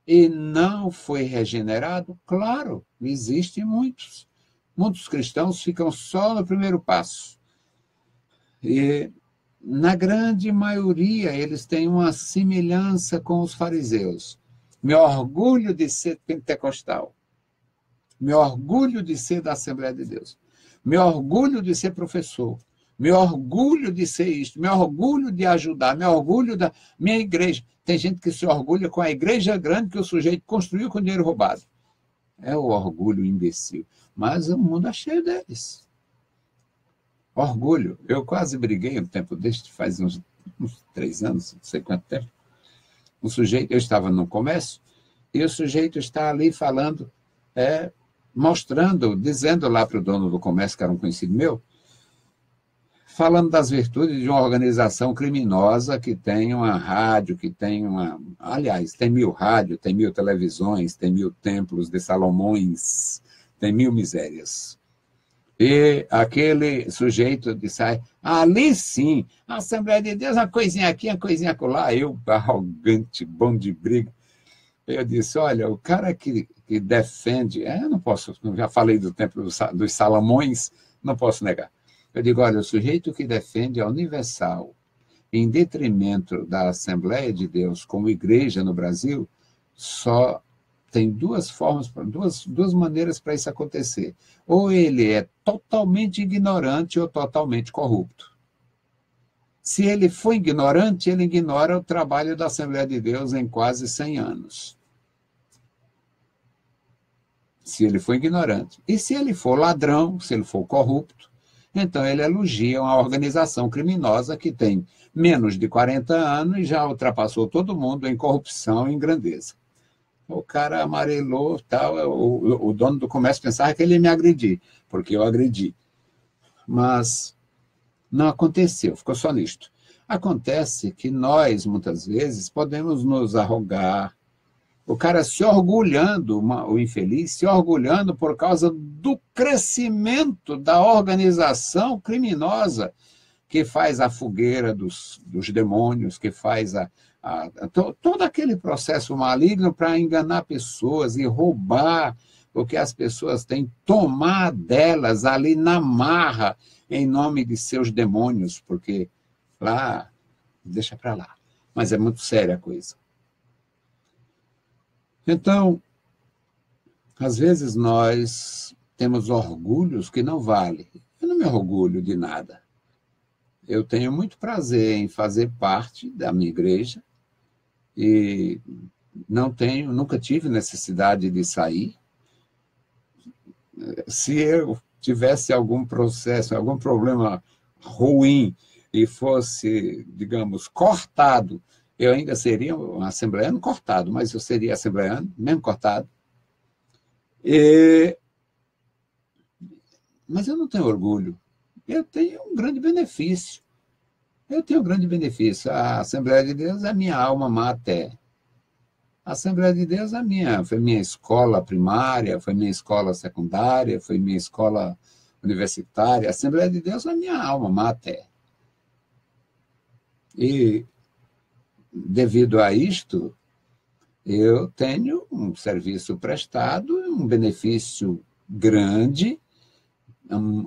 e não foi regenerado? Claro, existem muitos. Muitos cristãos ficam só no primeiro passo. E, na grande maioria, eles têm uma semelhança com os fariseus. Me orgulho de ser pentecostal. Me orgulho de ser da Assembleia de Deus. Me orgulho de ser professor. Me orgulho de ser isto. Me orgulho de ajudar. Me orgulho da minha igreja. Tem gente que se orgulha com a igreja grande que o sujeito construiu com dinheiro roubado. É o orgulho imbecil. Mas o mundo é cheio deles. Orgulho. Eu quase briguei um tempo deste, faz uns 3 anos, não sei quanto tempo. Um sujeito, eu estava no comércio, e o sujeito está ali falando, mostrando, dizendo lá para o dono do comércio, que era um conhecido meu, falando das virtudes de uma organização criminosa que tem uma rádio, que tem uma... Aliás, tem 1000 rádios, tem 1000 televisões, tem 1000 templos de Salomões, tem 1000 misérias. E aquele sujeito disse, ali sim, a Assembleia de Deus, uma coisinha aqui, uma coisinha acolá. Eu, arrogante, bom de briga, eu disse, olha, o cara que defende... eu não posso, já falei do templo dos Salomões, não posso negar. Eu digo, olha, o sujeito que defende a Universal em detrimento da Assembleia de Deus como igreja no Brasil, só tem duas formas, duas maneiras para isso acontecer. Ou ele é totalmente ignorante ou totalmente corrupto. Se ele for ignorante, ele ignora o trabalho da Assembleia de Deus em quase 100 anos. Se ele for ignorante. E se ele for ladrão, se ele for corrupto, então ele elogia uma organização criminosa que tem menos de 40 anos e já ultrapassou todo mundo em corrupção e em grandeza. O cara amarelou, tal, o dono do comércio pensava que ele ia me agredir, porque eu agredi. Mas não aconteceu, ficou só nisto. Acontece que nós, muitas vezes, podemos nos arrogar, o cara se orgulhando, o infeliz, se orgulhando por causa do crescimento da organização criminosa que faz a fogueira dos demônios, que faz todo aquele processo maligno para enganar pessoas e roubar o que as pessoas têm, tomar delas ali na marra em nome de seus demônios, porque lá, deixa para lá. Mas é muito séria a coisa. Então, às vezes nós temos orgulhos que não valem. Eu não me orgulho de nada. Eu tenho muito prazer em fazer parte da minha igreja e nunca tive necessidade de sair. Se eu tivesse algum processo, algum problema ruim e fosse, digamos, cortado, eu ainda seria um assembleano cortado, mas eu seria assembleano, mesmo cortado. Mas eu não tenho orgulho. Eu tenho um grande benefício. A Assembleia de Deus é a minha alma mater. A Assembleia de Deus foi minha escola primária, foi minha escola secundária, foi minha escola universitária. A Assembleia de Deus é a minha alma mater. E devido a isto, eu tenho um serviço prestado, um benefício grande,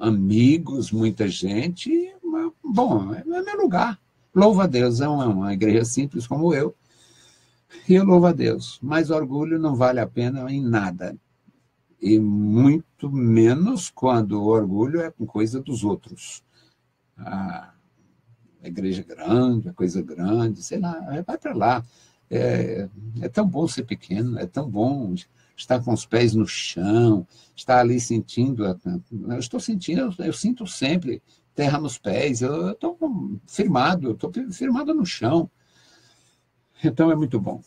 amigos, muita gente. Bom, é meu lugar. Louvo a Deus, é uma igreja simples como eu, e eu louvo a Deus. Mas orgulho não vale a pena em nada. E muito menos quando o orgulho é com coisa dos outros. A igreja grande, a coisa grande, sei lá, vai para lá. É tão bom ser pequeno, é tão bom estar com os pés no chão, estar ali sentindo. Eu estou sentindo, eu sinto sempre terra nos pés, eu estou firmado no chão. Então é muito bom.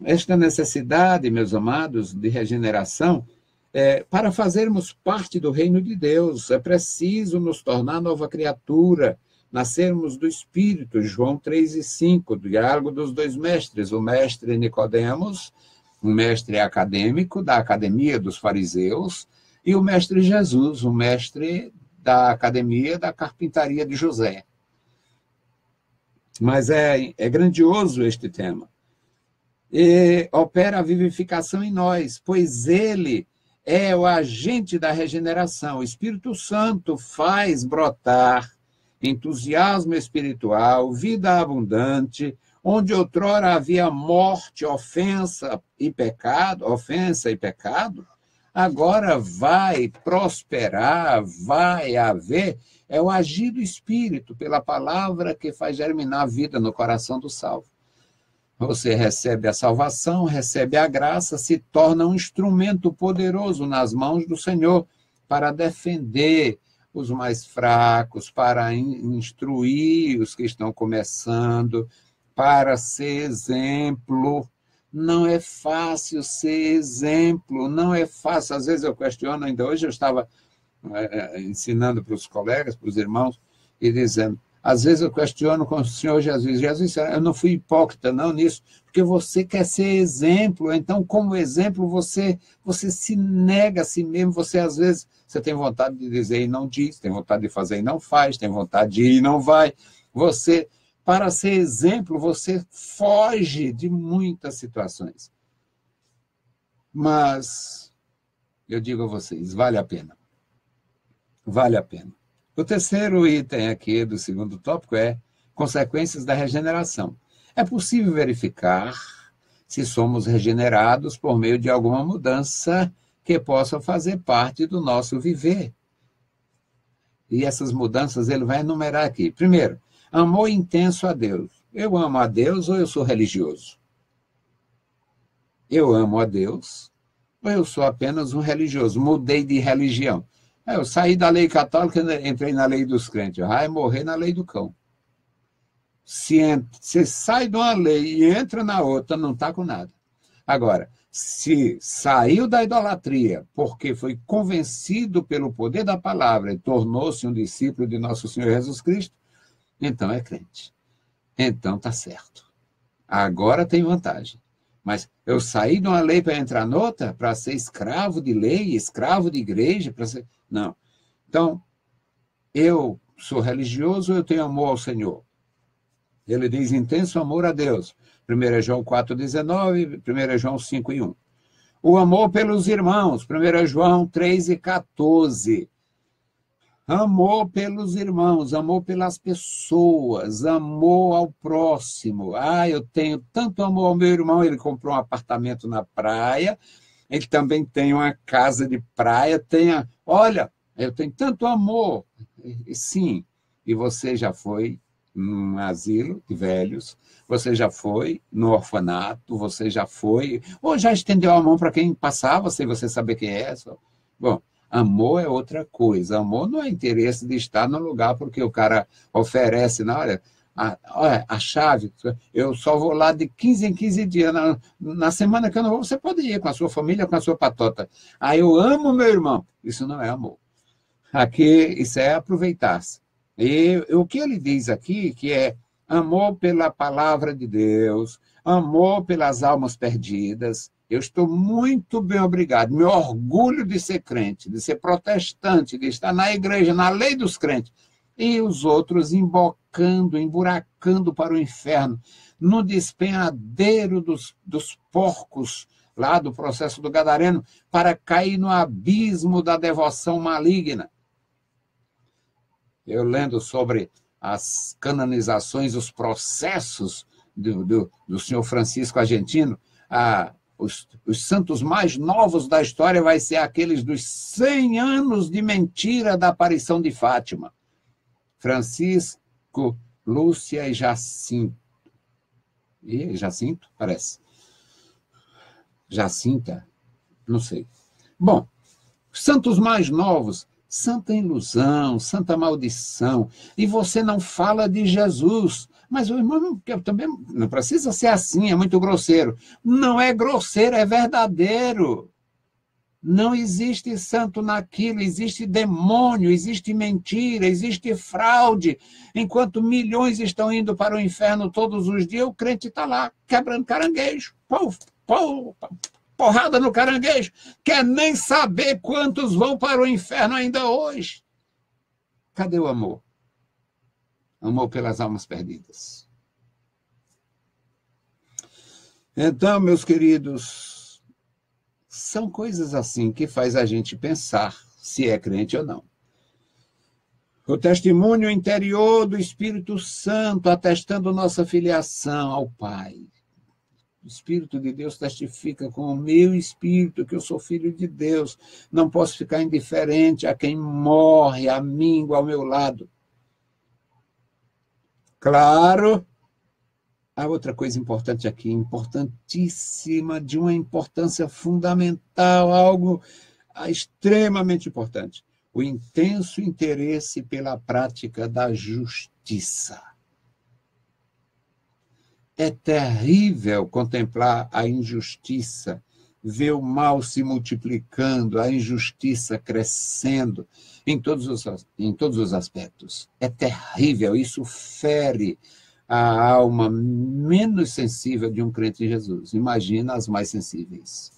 Esta necessidade, meus amados, de regeneração, para fazermos parte do reino de Deus, é preciso nos tornar nova criatura, nascermos do Espírito, João 3:5, do diálogo dos dois mestres, o mestre Nicodemos, um mestre acadêmico da academia dos fariseus, e o mestre Jesus, um mestre da academia da carpintaria de José. Mas é grandioso este tema. E opera a vivificação em nós, pois ele é o agente da regeneração. O Espírito Santo faz brotar entusiasmo espiritual, vida abundante, onde outrora havia morte, ofensa e pecado, agora vai prosperar, vai haver, é o agir do Espírito, pela palavra que faz germinar a vida no coração do salvo. Você recebe a salvação, recebe a graça, se torna um instrumento poderoso nas mãos do Senhor para defender os mais fracos, para instruir os que estão começando, para ser exemplo. Não é fácil ser exemplo, não é fácil. Às vezes eu questiono, ainda hoje eu estava ensinando para os colegas, para os irmãos, e dizendo, às vezes eu questiono com o Senhor Jesus, Jesus, eu não fui hipócrita não nisso, porque você quer ser exemplo, então como exemplo você se nega a si mesmo, você às vezes, você tem vontade de dizer e não diz, tem vontade de fazer e não faz, tem vontade de ir e não vai, você, para ser exemplo, você foge de muitas situações. Mas, eu digo a vocês, vale a pena. Vale a pena. O terceiro item aqui do segundo tópico é consequências da regeneração. É possível verificar se somos regenerados por meio de alguma mudança que possa fazer parte do nosso viver. E essas mudanças ele vai enumerar aqui. Primeiro, amor intenso a Deus. Eu amo a Deus ou eu sou religioso? Eu amo a Deus ou eu sou apenas um religioso? Mudei de religião. Eu saí da lei católica e entrei na lei dos crentes. Vai morrer na lei do cão. Se sai de uma lei e entra na outra, não está com nada. Agora, se saiu da idolatria porque foi convencido pelo poder da palavra e tornou-se um discípulo de nosso Senhor Jesus Cristo, então é crente. Então está certo. Agora tem vantagem. Mas eu saí de uma lei para entrar noutra, para ser escravo de lei, escravo de igreja, para ser... Não. Então, eu sou religioso, eu tenho amor ao Senhor. Ele diz intenso amor a Deus. 1 João 4,19, 1 João 5,1. O amor pelos irmãos, 1 João 3,14. Amor pelos irmãos, amor pelas pessoas, amor ao próximo. Eu tenho tanto amor ao meu irmão, ele comprou um apartamento na praia, ele também tem uma casa de praia, olha, eu tenho tanto amor. Sim, e você já foi num asilo de velhos, você já foi no orfanato, você já foi, ou já estendeu a mão para quem passava, sem você saber quem é. Bom, amor é outra coisa. Amor não é interesse de estar no lugar porque o cara oferece, olha, a chave, eu só vou lá de 15 em 15 dias. Na semana que eu não vou, você pode ir com a sua família, com a sua patota. Eu amo meu irmão. Isso não é amor. Aqui, isso é aproveitar-se. E o que ele diz aqui, que é amor pela palavra de Deus, amor pelas almas perdidas. Eu estou muito bem obrigado, me orgulho de ser crente, de ser protestante, de estar na igreja, na lei dos crentes. E os outros emburacando para o inferno, no despenhadeiro dos porcos, lá do processo do Gadareno, para cair no abismo da devoção maligna. Eu lendo sobre as canonizações, os processos do senhor Francisco Argentino, os santos mais novos da história vai ser aqueles dos 100 anos de mentira da aparição de Fátima. Francisco, Lúcia e Jacinto. Jacinto? Parece. Jacinta? Não sei. Bom, os santos mais novos, santa ilusão, santa maldição, e você não fala de Jesus. Mas o irmão também não precisa ser assim, é muito grosseiro. Não é grosseiro, é verdadeiro. Não existe santo naquilo, existe demônio, existe mentira, existe fraude. Enquanto milhões estão indo para o inferno todos os dias, o crente está lá quebrando caranguejo. Porrada no caranguejo. Quer nem saber quantos vão para o inferno ainda hoje. Cadê o amor? Amor pelas almas perdidas. Então, meus queridos, são coisas assim que faz a gente pensar se é crente ou não. O testemunho interior do Espírito Santo atestando nossa filiação ao Pai. O Espírito de Deus testifica com o meu espírito que eu sou filho de Deus. Não posso ficar indiferente a quem morre, a mim, ao meu lado. Claro há outra coisa importante aqui, importantíssima, de uma importância fundamental, algo extremamente importante. O intenso interesse pela prática da justiça. É terrível contemplar a injustiça, ver o mal se multiplicando, a injustiça crescendo em todos os aspectos. É terrível, isso fere a alma menos sensível de um crente em Jesus. Imagina as mais sensíveis.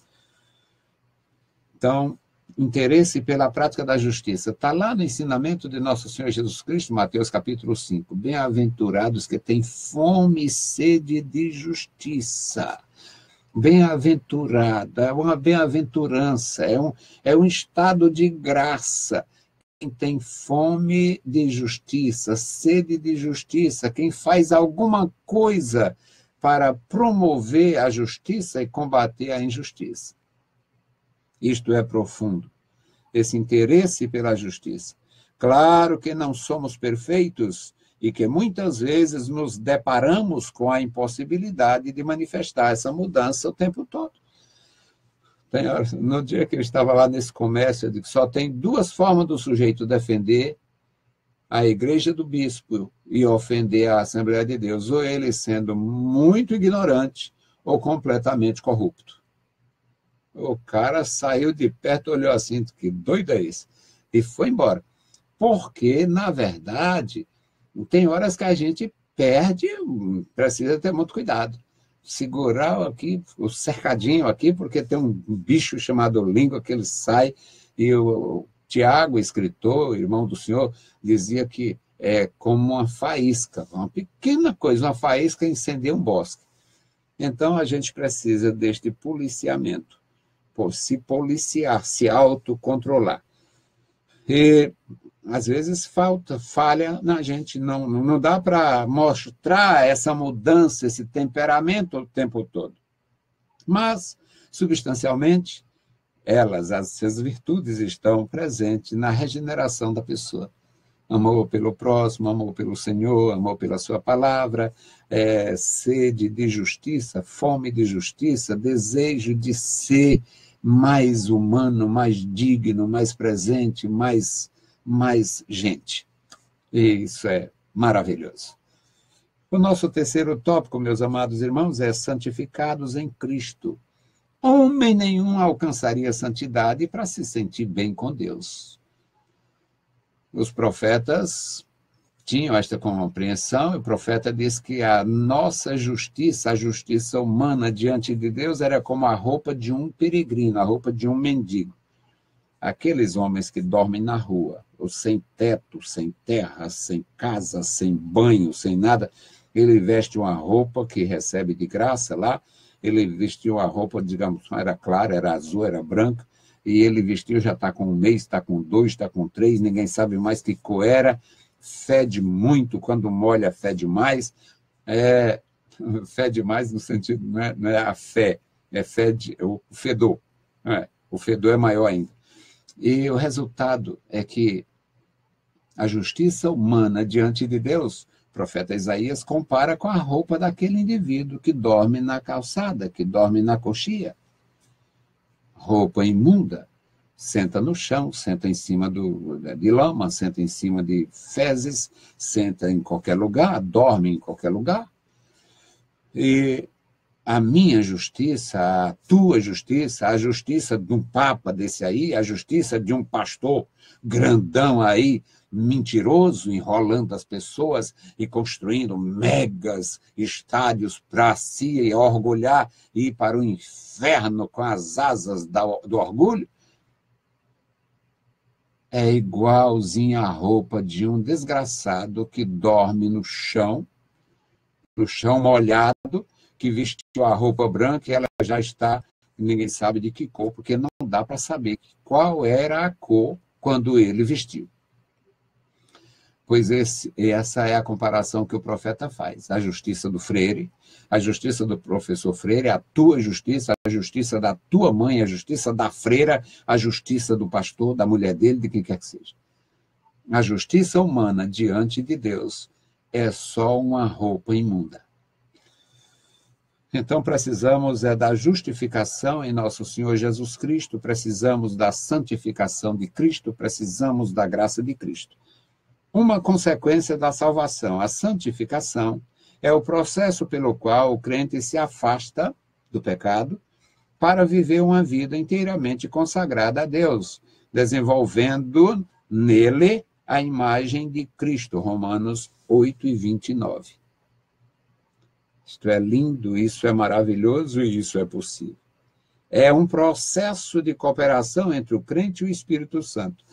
Então, interesse pela prática da justiça. Está lá no ensinamento de nosso Senhor Jesus Cristo, Mateus capítulo 5. Bem-aventurados que têm fome e sede de justiça. Bem-aventurada, é uma bem-aventurança, é um estado de graça. Quem tem fome de justiça, sede de justiça, quem faz alguma coisa para promover a justiça e combater a injustiça. Isto é profundo, esse interesse pela justiça. Claro que não somos perfeitos e que muitas vezes nos deparamos com a impossibilidade de manifestar essa mudança o tempo todo. No dia que eu estava lá nesse comércio, eu digo que só tem duas formas do sujeito defender a igreja do bispo e ofender a Assembleia de Deus, ou ele sendo muito ignorante ou completamente corrupto. O cara saiu de perto, olhou assim, que doido é esse? E foi embora. Porque, na verdade, tem horas que a gente perde, precisa ter muito cuidado. Segurar aqui, o cercadinho aqui, porque tem um bicho chamado língua que ele sai, e o Tiago, escritor, irmão do senhor, dizia que é como uma faísca, uma pequena coisa, uma faísca incendeia um bosque. Então, a gente precisa deste policiamento, se policiar, se autocontrolar. E, às vezes, falha na gente, não dá para mostrar essa mudança, esse temperamento o tempo todo. Mas, substancialmente, essas virtudes estão presentes na regeneração da pessoa. Amor pelo próximo, amor pelo Senhor, amor pela sua palavra, sede de justiça, fome de justiça, desejo de ser mais humano, mais digno, mais presente, mais gente. E isso é maravilhoso. O nosso terceiro tópico, meus amados irmãos, é santificados em Cristo. Homem nenhum alcançaria a santidade para se sentir bem com Deus. Os profetas tinham esta compreensão, e o profeta diz que a nossa justiça, a justiça humana diante de Deus, era como a roupa de um peregrino, a roupa de um mendigo. Aqueles homens que dormem na rua, ou sem teto, sem terra, sem casa, sem banho, sem nada, ele veste uma roupa que recebe de graça lá, ele vestiu a roupa, digamos, era clara, era azul, era branca, e ele vestiu, já está com 1 mês, está com 2, está com 3, ninguém sabe mais que cor era, fede muito, quando molha fede mais, fede mais no sentido, não é a fé, o fedor, o fedor é maior ainda. E o resultado é que a justiça humana diante de Deus, o profeta Isaías compara com a roupa daquele indivíduo que dorme na calçada, que dorme na coxia. Roupa imunda, senta no chão, senta em cima de lama, senta em cima de fezes, senta em qualquer lugar, dorme em qualquer lugar. E a minha justiça, a tua justiça, a justiça de um papa desse aí, a justiça de um pastor grandão aí, mentiroso, enrolando as pessoas e construindo megas estádios para si orgulhar e ir para o inferno com as asas do orgulho, é igualzinho à roupa de um desgraçado que dorme no chão molhado, que vestiu a roupa branca e ela já está, ninguém sabe de que cor, porque não dá para saber qual era a cor quando ele vestiu. Pois essa é a comparação que o profeta faz. A justiça do Freire, a justiça do professor Freire, a tua justiça, a justiça da tua mãe, a justiça da freira, a justiça do pastor, da mulher dele, de quem quer que seja. A justiça humana diante de Deus é só uma roupa imunda. Então, precisamos da justificação em nosso Senhor Jesus Cristo, precisamos da santificação de Cristo, precisamos da graça de Cristo. Uma consequência da salvação, a santificação, é o processo pelo qual o crente se afasta do pecado para viver uma vida inteiramente consagrada a Deus, desenvolvendo nele a imagem de Cristo, Romanos 8:29. Isto é lindo, isso é maravilhoso e isso é possível. É um processo de cooperação entre o crente e o Espírito Santo.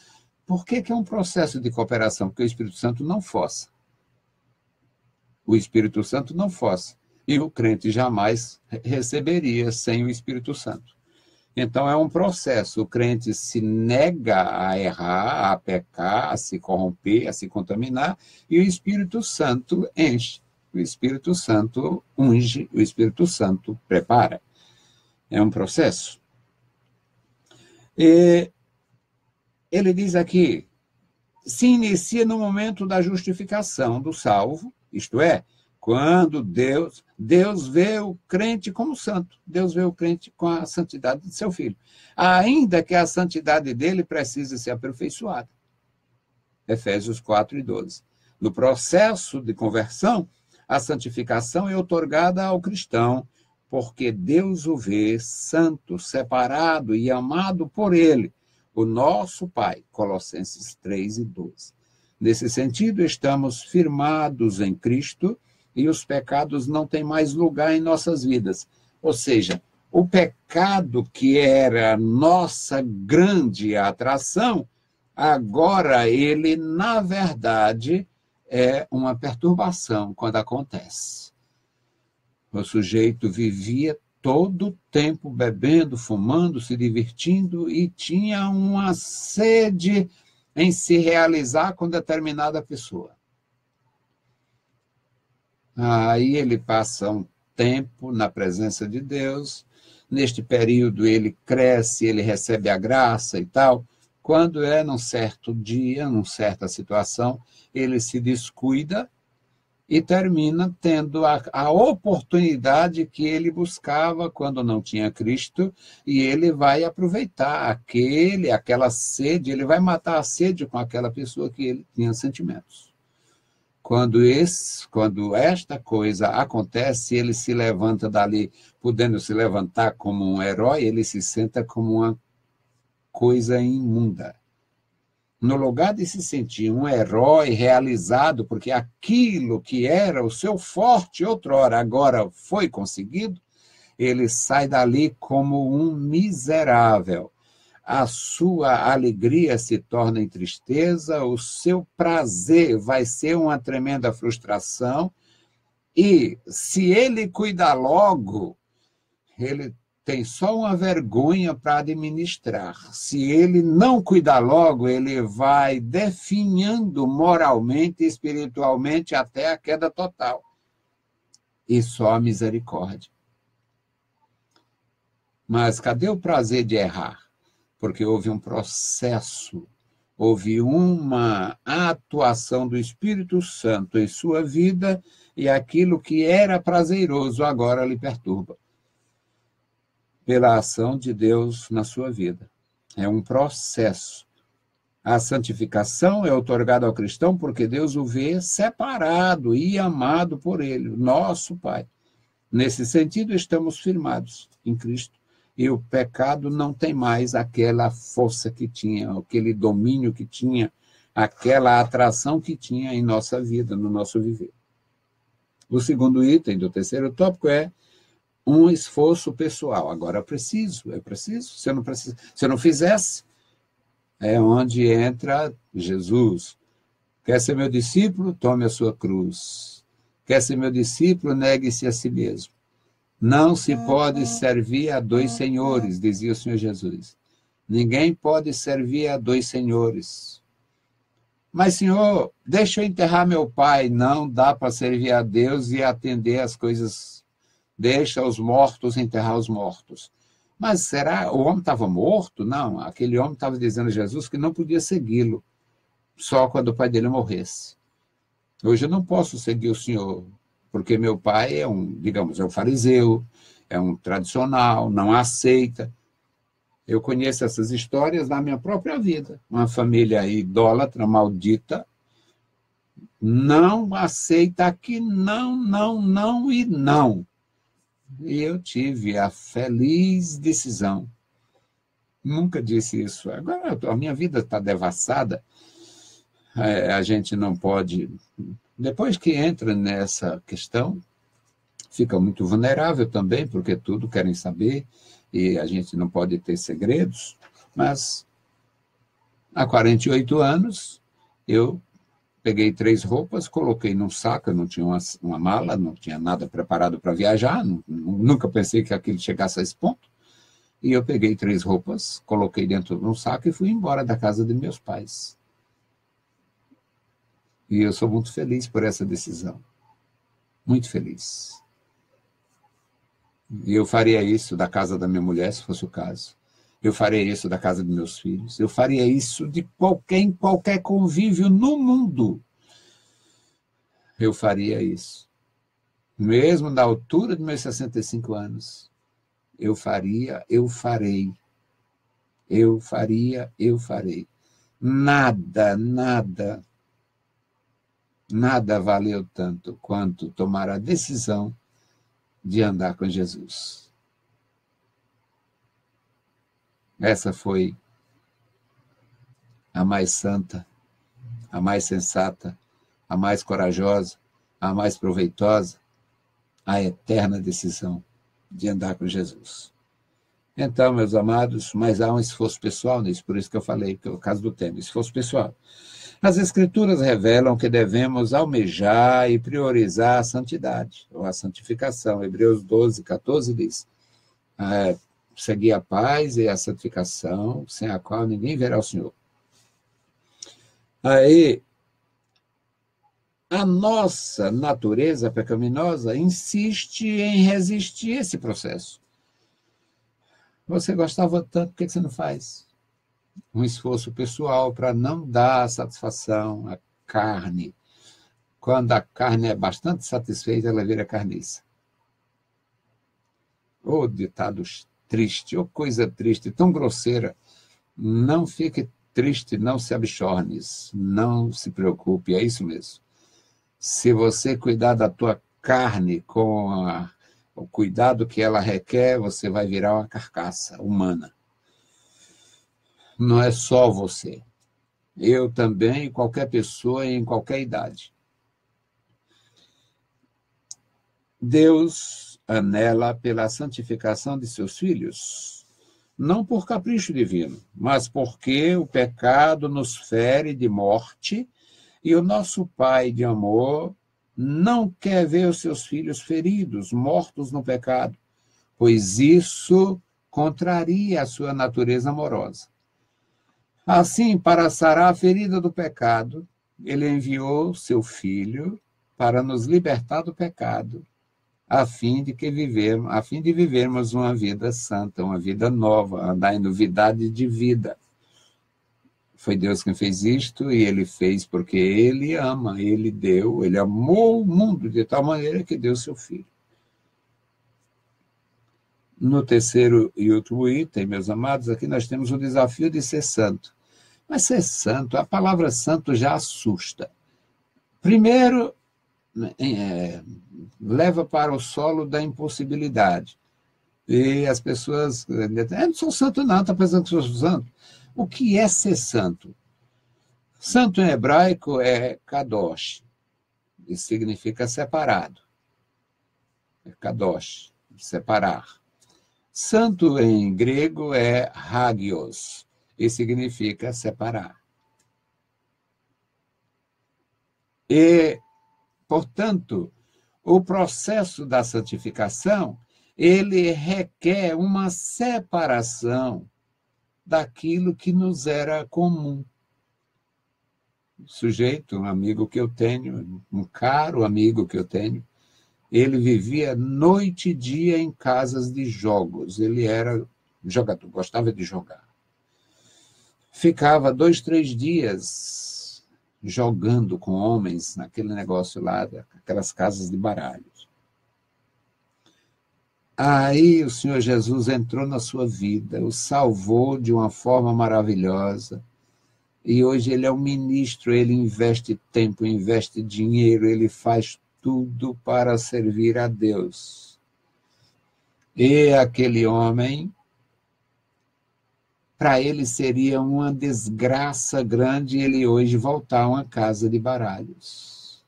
Por que é um processo de cooperação? Porque o Espírito Santo não força. O Espírito Santo não força. E o crente jamais receberia sem o Espírito Santo. Então, é um processo. O crente se nega a errar, a pecar, a se corromper, a se contaminar, e o Espírito Santo enche. O Espírito Santo unge, o Espírito Santo prepara. É um processo. E ele diz aqui, se inicia no momento da justificação do salvo, isto é, quando Deus vê o crente como santo, Deus vê o crente com a santidade de seu filho, ainda que a santidade dele precise ser aperfeiçoada. Efésios 4:12. No processo de conversão, a santificação é outorgada ao cristão, porque Deus o vê santo, separado e amado por ele, o nosso Pai. Colossenses 3:12. Nesse sentido, estamos firmados em Cristo e os pecados não têm mais lugar em nossas vidas. Ou seja, o pecado que era nossa grande atração, agora ele, na verdade, é uma perturbação quando acontece. O sujeito vivia todo o tempo bebendo, fumando, se divertindo e tinha uma sede em se realizar com determinada pessoa. Aí ele passa um tempo na presença de Deus, neste período ele cresce, ele recebe a graça e tal. Quando é num certo dia, numa certa situação, ele se descuida e termina tendo a oportunidade que ele buscava quando não tinha Cristo, e ele vai aproveitar aquela sede, ele vai matar a sede com aquela pessoa que ele tinha sentimentos. Quando esta coisa acontece, ele se levanta dali, podendo se levantar como um herói, ele se senta como uma coisa imunda. No lugar de se sentir um herói realizado, porque aquilo que era o seu forte outrora agora foi conseguido, ele sai dali como um miserável. A sua alegria se torna em tristeza, o seu prazer vai ser uma tremenda frustração, e se ele cuidar logo, ele tem só uma vergonha para administrar. Se ele não cuidar logo, ele vai definhando moralmente e espiritualmente até a queda total. E só a misericórdia. Mas cadê o prazer de errar? Porque houve um processo, houve uma atuação do Espírito Santo em sua vida, e aquilo que era prazeroso agora lhe perturba. Pela ação de Deus na sua vida. É um processo. A santificação é outorgada ao cristão porque Deus o vê separado e amado por ele, nosso Pai. Nesse sentido, estamos firmados em Cristo, e o pecado não tem mais aquela força que tinha, aquele domínio que tinha, aquela atração que tinha em nossa vida, no nosso viver. O segundo item do terceiro tópico é um esforço pessoal. Agora é preciso. Se eu não fizesse, é onde entra Jesus. Quer ser meu discípulo? Tome a sua cruz. Quer ser meu discípulo? Negue-se a si mesmo. Não se pode servir a dois senhores, dizia o Senhor Jesus. Ninguém pode servir a dois senhores. Mas, Senhor, deixa eu enterrar meu pai. Não dá para servir a Deus e atender as coisas. Deixa os mortos enterrar os mortos. Mas será? O homem estava morto? Não, aquele homem estava dizendo a Jesus que não podia segui-lo, só quando o pai dele morresse. Hoje eu não posso seguir o Senhor, porque meu pai é digamos, é um fariseu, é um tradicional, não aceita. Eu conheço essas histórias da minha própria vida. Uma família idólatra, maldita, não aceita aqui, não, não, não e não. E eu tive a feliz decisão. Nunca disse isso. Agora a minha vida está devassada. A gente não pode... Depois que entra nessa questão, fica muito vulnerável também, porque tudo querem saber e a gente não pode ter segredos. Mas há 48 anos, eu peguei 3 roupas, coloquei num saco, eu não tinha uma mala, não tinha nada preparado para viajar, nunca pensei que aquilo chegasse a esse ponto. E eu peguei 3 roupas, coloquei dentro de um saco e fui embora da casa de meus pais. E eu sou muito feliz por essa decisão. Muito feliz. E eu faria isso da casa da minha mulher, se fosse o caso. Eu faria isso da casa dos meus filhos. Eu faria isso em qualquer convívio no mundo. Eu faria isso. Mesmo na altura de meus 65 anos. Eu faria, eu farei. Eu faria, eu farei. Nada, nada, nada valeu tanto quanto tomar a decisão de andar com Jesus. Essa foi a mais santa, a mais sensata, a mais corajosa, a mais proveitosa, a eterna decisão de andar com Jesus. Então, meus amados, mas há um esforço pessoal nisso, por isso que eu falei, que é o caso do tema, esforço pessoal. As Escrituras revelam que devemos almejar e priorizar a santidade, ou a santificação. Hebreus 12, 14 diz, seguir a paz e a santificação, sem a qual ninguém verá o Senhor. Aí, a nossa natureza pecaminosa insiste em resistir esse processo. Você gostava tanto, por que você não faz? Um esforço pessoal para não dar satisfação à carne. Quando a carne é bastante satisfeita, ela vira carniça. Ô ditado triste, ô coisa triste, tão grosseira. Não fique triste, não se abixornes, não se preocupe, é isso mesmo. Se você cuidar da tua carne com o cuidado que ela requer, você vai virar uma carcaça humana. Não é só você. Eu também, qualquer pessoa em qualquer idade. Deus anela pela santificação de seus filhos, não por capricho divino, mas porque o pecado nos fere de morte e o nosso Pai de amor não quer ver os seus filhos feridos, mortos no pecado, pois isso contraria a sua natureza amorosa. Assim, para sarar a ferida do pecado, ele enviou seu Filho para nos libertar do pecado, a fim de vivermos uma vida santa, uma vida nova, andar em novidade de vida. Foi Deus quem fez isto, e ele fez porque ele ama, ele amou o mundo de tal maneira que deu seu Filho. No terceiro e último item, meus amados, aqui nós temos o desafio de ser santo. Mas ser santo, a palavra santo já assusta. Primeiro, leva para o solo da impossibilidade. E as pessoas dizem, não sou santo não, está pensando que sou santo. O que é ser santo? Santo em hebraico é kadosh, e significa separado. É kadosh, separar. Santo em grego é hagios, e significa separar. E, portanto, o processo da santificação, ele requer uma separação daquilo que nos era comum. O sujeito, um amigo que eu tenho, um caro amigo que eu tenho, ele vivia noite e dia em casas de jogos. Ele era jogador, gostava de jogar. Ficava 2, 3 dias jogando com homens naquele negócio lá, aquelas casas de baralhos. Aí o Senhor Jesus entrou na sua vida, o salvou de uma forma maravilhosa, e hoje ele é um ministro, ele investe tempo, investe dinheiro, ele faz tudo para servir a Deus. E aquele homem, para ele seria uma desgraça grande ele hoje voltar a uma casa de baralhos.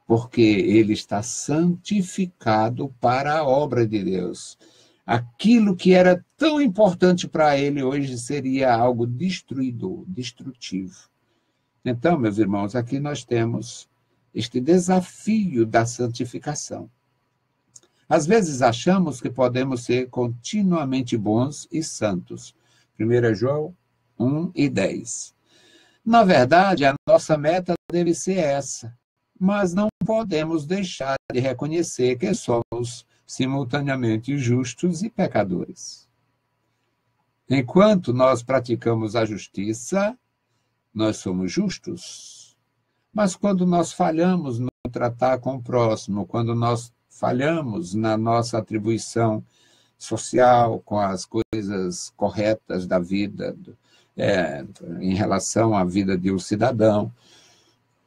Porque ele está santificado para a obra de Deus. Aquilo que era tão importante para ele hoje seria algo destruidor, destrutivo. Então, meus irmãos, aqui nós temos este desafio da santificação. Às vezes achamos que podemos ser continuamente bons e santos. 1 João 1:10. Na verdade, a nossa meta deve ser essa, mas não podemos deixar de reconhecer que somos simultaneamente justos e pecadores. Enquanto nós praticamos a justiça, nós somos justos. Mas quando nós falhamos no tratar com o próximo, quando nós falhamos na nossa atribuição social, com as coisas corretas da vida, em relação à vida de um cidadão,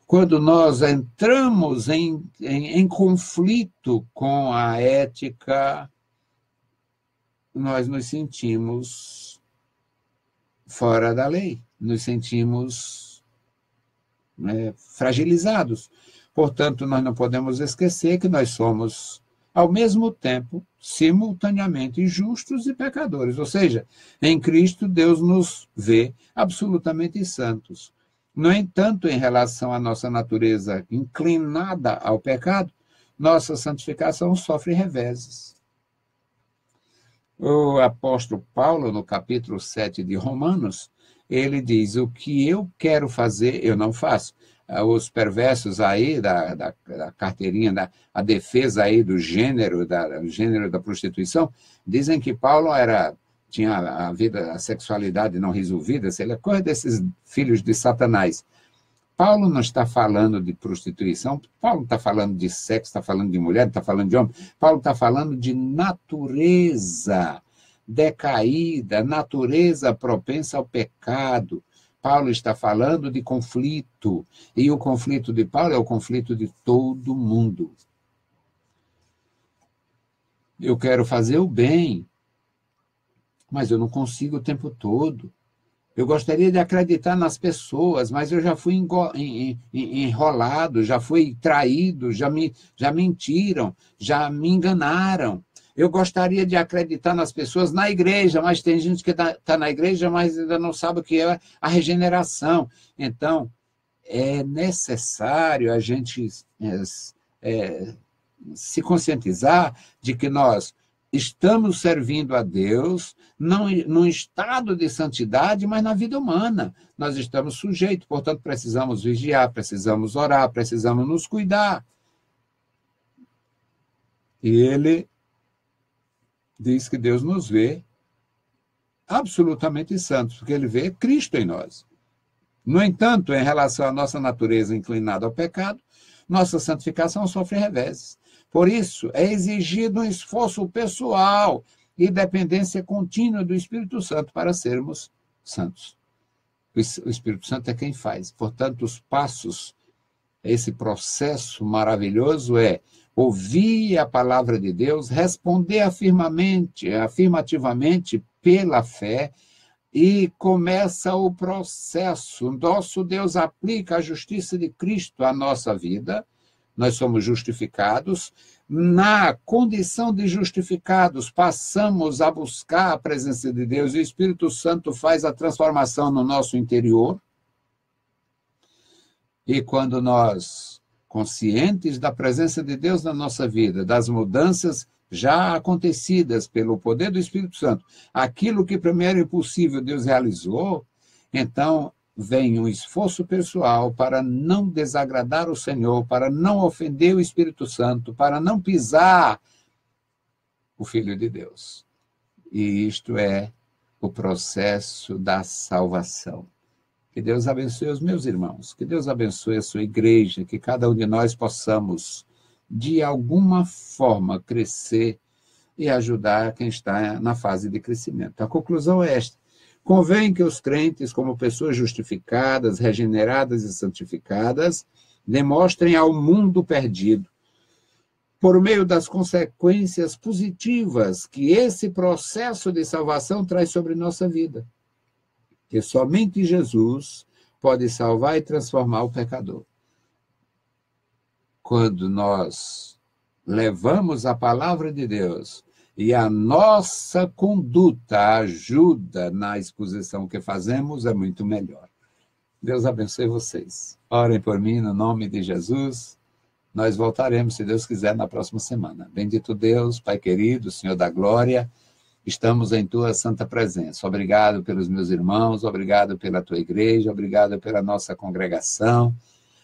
quando nós entramos em conflito com a ética, nós nos sentimos fora da lei, nos sentimos fragilizados. Portanto, nós não podemos esquecer que nós somos, ao mesmo tempo, simultaneamente justos e pecadores. Ou seja, em Cristo, Deus nos vê absolutamente santos. No entanto, em relação à nossa natureza inclinada ao pecado, nossa santificação sofre reveses. O apóstolo Paulo, no capítulo 7 de Romanos, ele diz: o que eu quero fazer, eu não faço. Os perversos aí da carteirinha, a defesa aí do gênero da prostituição, dizem que Paulo tinha a sexualidade não resolvida, é coisa desses filhos de Satanás. Paulo não está falando de prostituição, Paulo não está falando de sexo, está falando de mulher, está falando de homem, Paulo está falando de natureza decaída, natureza propensa ao pecado. Paulo está falando de conflito, e o conflito de Paulo é o conflito de todo mundo. Eu quero fazer o bem, mas eu não consigo o tempo todo. Eu gostaria de acreditar nas pessoas, mas eu já fui enrolado, já fui traído, já mentiram, já me enganaram. Eu gostaria de acreditar nas pessoas na igreja, mas tem gente que está na igreja, mas ainda não sabe o que é a regeneração. Então, é necessário a gente se conscientizar de que nós estamos servindo a Deus, não num estado de santidade, mas na vida humana. Nós estamos sujeitos, portanto, precisamos vigiar, precisamos orar, precisamos nos cuidar. E ele diz que Deus nos vê absolutamente santos, porque ele vê Cristo em nós. No entanto, em relação à nossa natureza inclinada ao pecado, nossa santificação sofre reveses. Por isso, é exigido um esforço pessoal e dependência contínua do Espírito Santo para sermos santos. O Espírito Santo é quem faz. Portanto, os passos, esse processo maravilhoso é ouvir a palavra de Deus, responder afirmativamente pela fé, e começa o processo. Nosso Deus aplica a justiça de Cristo à nossa vida. Nós somos justificados. Na condição de justificados, passamos a buscar a presença de Deus, e o Espírito Santo faz a transformação no nosso interior. E quando nós, conscientes da presença de Deus na nossa vida, das mudanças já acontecidas pelo poder do Espírito Santo, aquilo que primeiro impossível Deus realizou, então vem um esforço pessoal para não desagradar o Senhor, para não ofender o Espírito Santo, para não pisar o Filho de Deus. E isto é o processo da salvação. Que Deus abençoe os meus irmãos, que Deus abençoe a sua igreja, que cada um de nós possamos, de alguma forma, crescer e ajudar quem está na fase de crescimento. A conclusão é esta: convém que os crentes, como pessoas justificadas, regeneradas e santificadas, demonstrem ao mundo perdido, por meio das consequências positivas que esse processo de salvação traz sobre nossa vida, que somente Jesus pode salvar e transformar o pecador. Quando nós levamos a palavra de Deus e a nossa conduta ajuda na exposição que fazemos, é muito melhor. Deus abençoe vocês. Orem por mim no nome de Jesus. Nós voltaremos, se Deus quiser, na próxima semana. Bendito Deus, Pai querido, Senhor da glória, estamos em tua santa presença. Obrigado pelos meus irmãos, obrigado pela tua igreja, obrigado pela nossa congregação.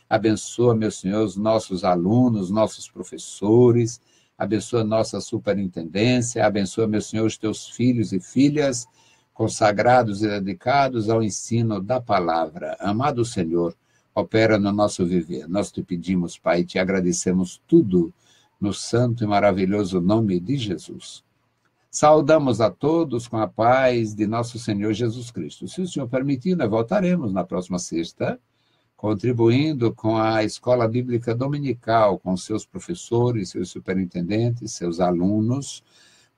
Abençoa, meu Senhor, os nossos alunos, nossos professores, abençoa nossa superintendência, abençoa, meu Senhor, os teus filhos e filhas, consagrados e dedicados ao ensino da palavra. Amado Senhor, opera no nosso viver. Nós te pedimos, Pai, e te agradecemos tudo no santo e maravilhoso nome de Jesus. Saudamos a todos com a paz de nosso Senhor Jesus Cristo. Se o Senhor permitir, nós voltaremos na próxima sexta, contribuindo com a Escola Bíblica Dominical, com seus professores, seus superintendentes, seus alunos,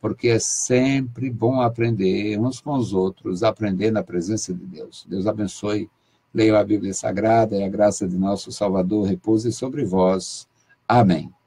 porque é sempre bom aprender uns com os outros, aprender na presença de Deus. Deus abençoe, leiam a Bíblia Sagrada e a graça de nosso Salvador repouse sobre vós. Amém.